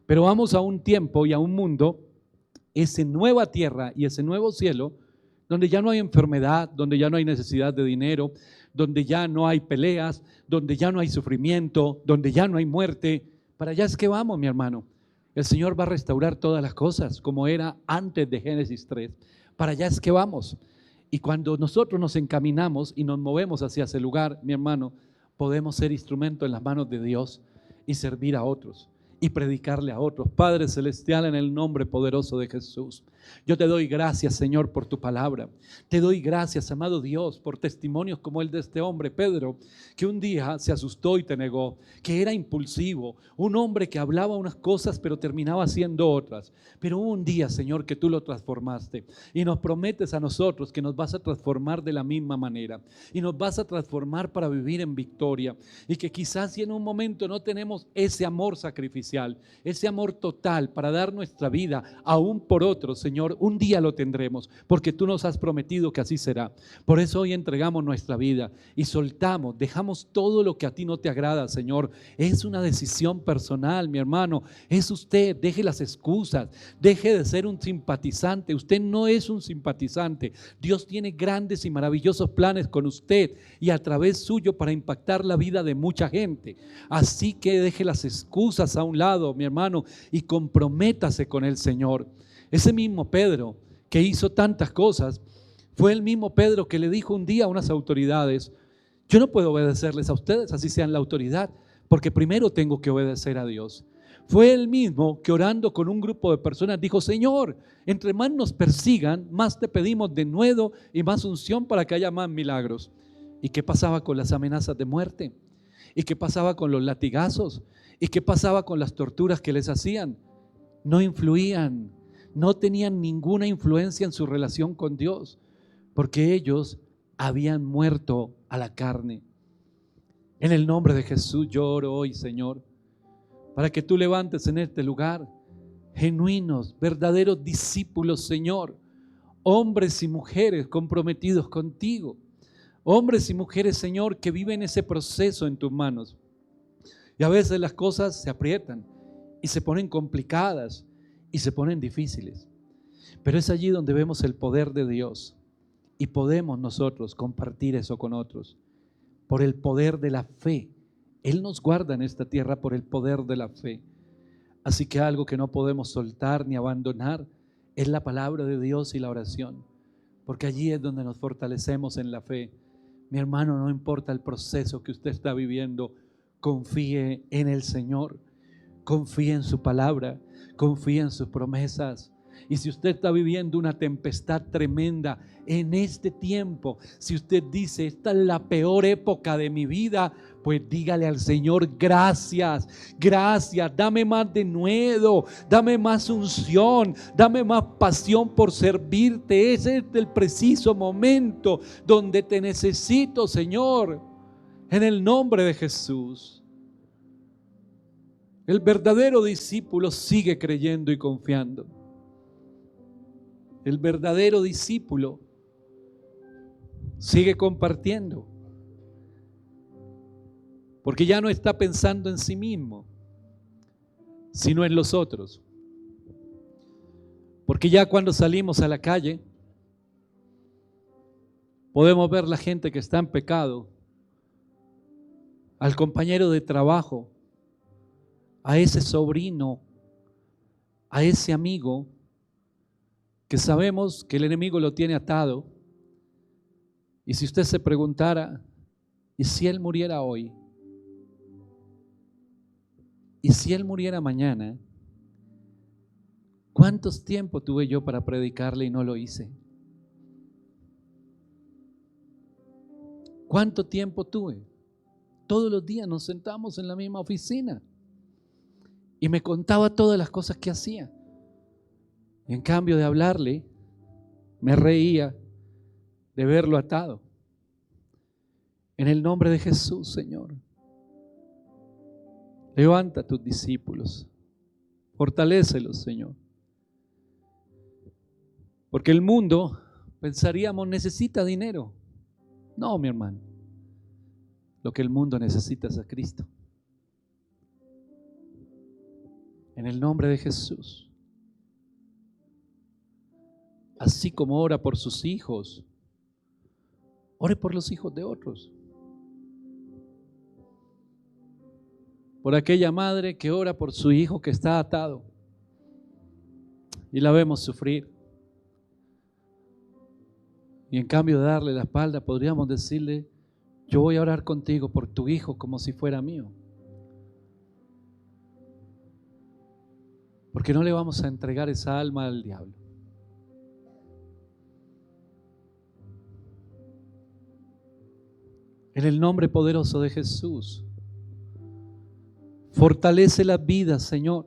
Pero vamos a un tiempo y a un mundo, esa nueva tierra y ese nuevo cielo, donde ya no hay enfermedad, donde ya no hay necesidad de dinero, donde ya no hay peleas, donde ya no hay sufrimiento, donde ya no hay muerte. Para allá es que vamos, mi hermano. El Señor va a restaurar todas las cosas como era antes de Génesis 3. Para allá es que vamos. Y cuando nosotros nos encaminamos y nos movemos hacia ese lugar, mi hermano, podemos ser instrumento en las manos de Dios y servir a otros y predicarle a otros. Padre Celestial, en el nombre poderoso de Jesús, yo te doy gracias, Señor, por tu palabra. Te doy gracias, amado Dios, por testimonios como el de este hombre, Pedro, que un día se asustó y te negó, que era impulsivo, un hombre que hablaba unas cosas pero terminaba haciendo otras. Pero hubo un día, Señor, que tú lo transformaste y nos prometes a nosotros que nos vas a transformar de la misma manera y nos vas a transformar para vivir en victoria, y que quizás si en un momento no tenemos ese amor sacrificial, ese amor total para dar nuestra vida aún por otros, Señor, un día lo tendremos, porque tú nos has prometido que así será. Por eso hoy entregamos nuestra vida y soltamos, dejamos todo lo que a ti no te agrada, Señor. Es una decisión personal, mi hermano. Es usted, deje las excusas, deje de ser un simpatizante. Usted no es un simpatizante. Dios tiene grandes y maravillosos planes con usted y a través suyo para impactar la vida de mucha gente. Así que deje las excusas a un lado, mi hermano, y comprométase con el Señor. Ese mismo Pedro que hizo tantas cosas, fue el mismo Pedro que le dijo un día a unas autoridades: yo no puedo obedecerles a ustedes, así sean la autoridad, porque primero tengo que obedecer a Dios. Fue el mismo que orando con un grupo de personas dijo: Señor, entre más nos persigan, más te pedimos denuedo y más unción para que haya más milagros. ¿Y qué pasaba con las amenazas de muerte? ¿Y qué pasaba con los latigazos? ¿Y qué pasaba con las torturas que les hacían? No influían. no tenían ninguna influencia en su relación con Dios, porque ellos habían muerto a la carne. En el nombre de Jesús yo oro hoy, Señor, para que tú levantes en este lugar genuinos, verdaderos discípulos, Señor, hombres y mujeres comprometidos contigo, hombres y mujeres, Señor, que viven ese proceso en tus manos. Y a veces las cosas se aprietan y se ponen complicadas y se ponen difíciles, pero es allí donde vemos el poder de Dios y podemos nosotros compartir eso con otros por el poder de la fe. Él nos guarda en esta tierra por el poder de la fe. Así que algo que no podemos soltar ni abandonar es la palabra de Dios y la oración, porque allí es donde nos fortalecemos en la fe. Mi hermano, no importa el proceso que usted está viviendo, confíe en el Señor, confíe en su palabra, confíe en sus promesas. Y si usted está viviendo una tempestad tremenda en este tiempo, si usted dice, esta es la peor época de mi vida, pues dígale al Señor, gracias, gracias, dame más denuedo, dame más unción, dame más pasión por servirte. Ese es el preciso momento donde te necesito, Señor, en el nombre de Jesús. El verdadero discípulo sigue creyendo y confiando. El verdadero discípulo sigue compartiendo, porque ya no está pensando en sí mismo, sino en los otros. Porque ya cuando salimos a la calle, podemos ver la gente que está en pecado, al compañero de trabajo, a ese sobrino, a ese amigo, que sabemos que el enemigo lo tiene atado. Y si usted se preguntara, ¿y si él muriera hoy? ¿Y si él muriera mañana? ¿Cuántos tiempos tuve yo para predicarle y no lo hice? ¿Cuánto tiempo tuve? Todos los días nos sentamos en la misma oficina y me contaba todas las cosas que hacía. Y en cambio de hablarle, me reía de verlo atado. En el nombre de Jesús, Señor, levanta a tus discípulos, fortalécelos, Señor. Porque el mundo, pensaríamos, necesita dinero. No, mi hermano, lo que el mundo necesita es a Cristo. En el nombre de Jesús. Así como ora por sus hijos, ore por los hijos de otros. Por aquella madre que ora por su hijo que está atado y la vemos sufrir. Y en cambio de darle la espalda, podríamos decirle, yo voy a orar contigo por tu hijo como si fuera mío. Porque no le vamos a entregar esa alma al diablo. En el nombre poderoso de Jesús, fortalece las vidas, Señor.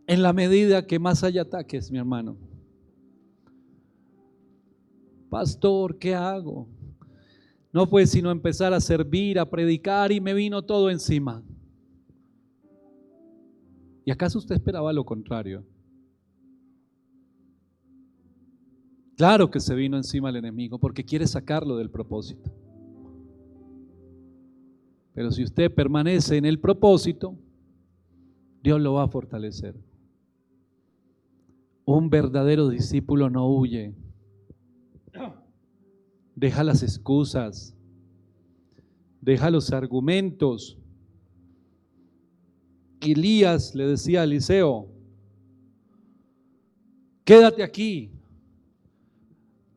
En la medida que más haya ataques, mi hermano. Pastor, ¿qué hago? No fue sino empezar a servir, a predicar y me vino todo encima. ¿Y acaso usted esperaba lo contrario? Claro que se vino encima el enemigo porque quiere sacarlo del propósito. Pero si usted permanece en el propósito, Dios lo va a fortalecer. Un verdadero discípulo no huye. Deja las excusas, deja los argumentos. Elías le decía a Eliseo, quédate aquí.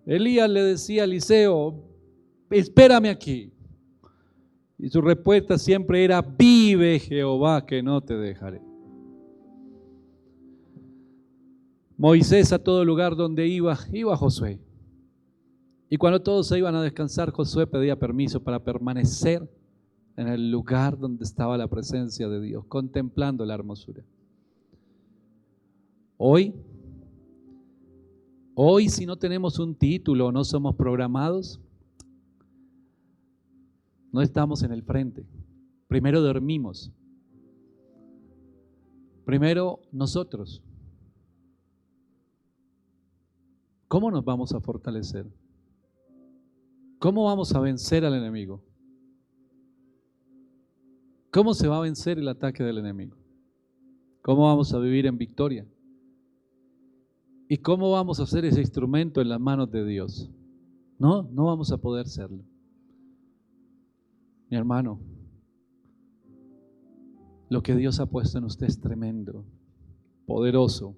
Elías le decía a Eliseo, espérame aquí. Y su respuesta siempre era, vive Jehová que no te dejaré. Moisés, a todo lugar donde iba Josué. Y cuando todos se iban a descansar, Josué pedía permiso para permanecer en el lugar donde estaba la presencia de Dios, contemplando la hermosura. Hoy, si no tenemos un título, no somos programados, no estamos en el frente. Primero dormimos. Primero nosotros. ¿Cómo nos vamos a fortalecer? ¿Cómo vamos a vencer al enemigo? ¿Cómo se va a vencer el ataque del enemigo? ¿Cómo vamos a vivir en victoria? ¿Y cómo vamos a hacer ese instrumento en las manos de Dios? No vamos a poder serlo. Mi hermano, lo que Dios ha puesto en usted es tremendo, poderoso,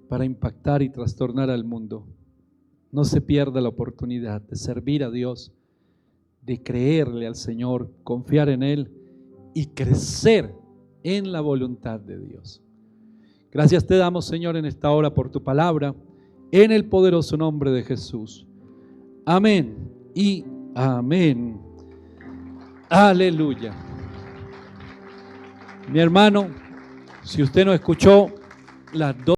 para impactar y trastornar al mundo. No se pierda la oportunidad de servir a Dios, de creerle al Señor, confiar en Él y crecer en la voluntad de Dios. Gracias te damos, Señor, en esta hora por tu palabra, en el poderoso nombre de Jesús. Amén y amén. Aleluya. Mi hermano, si usted no escuchó las dos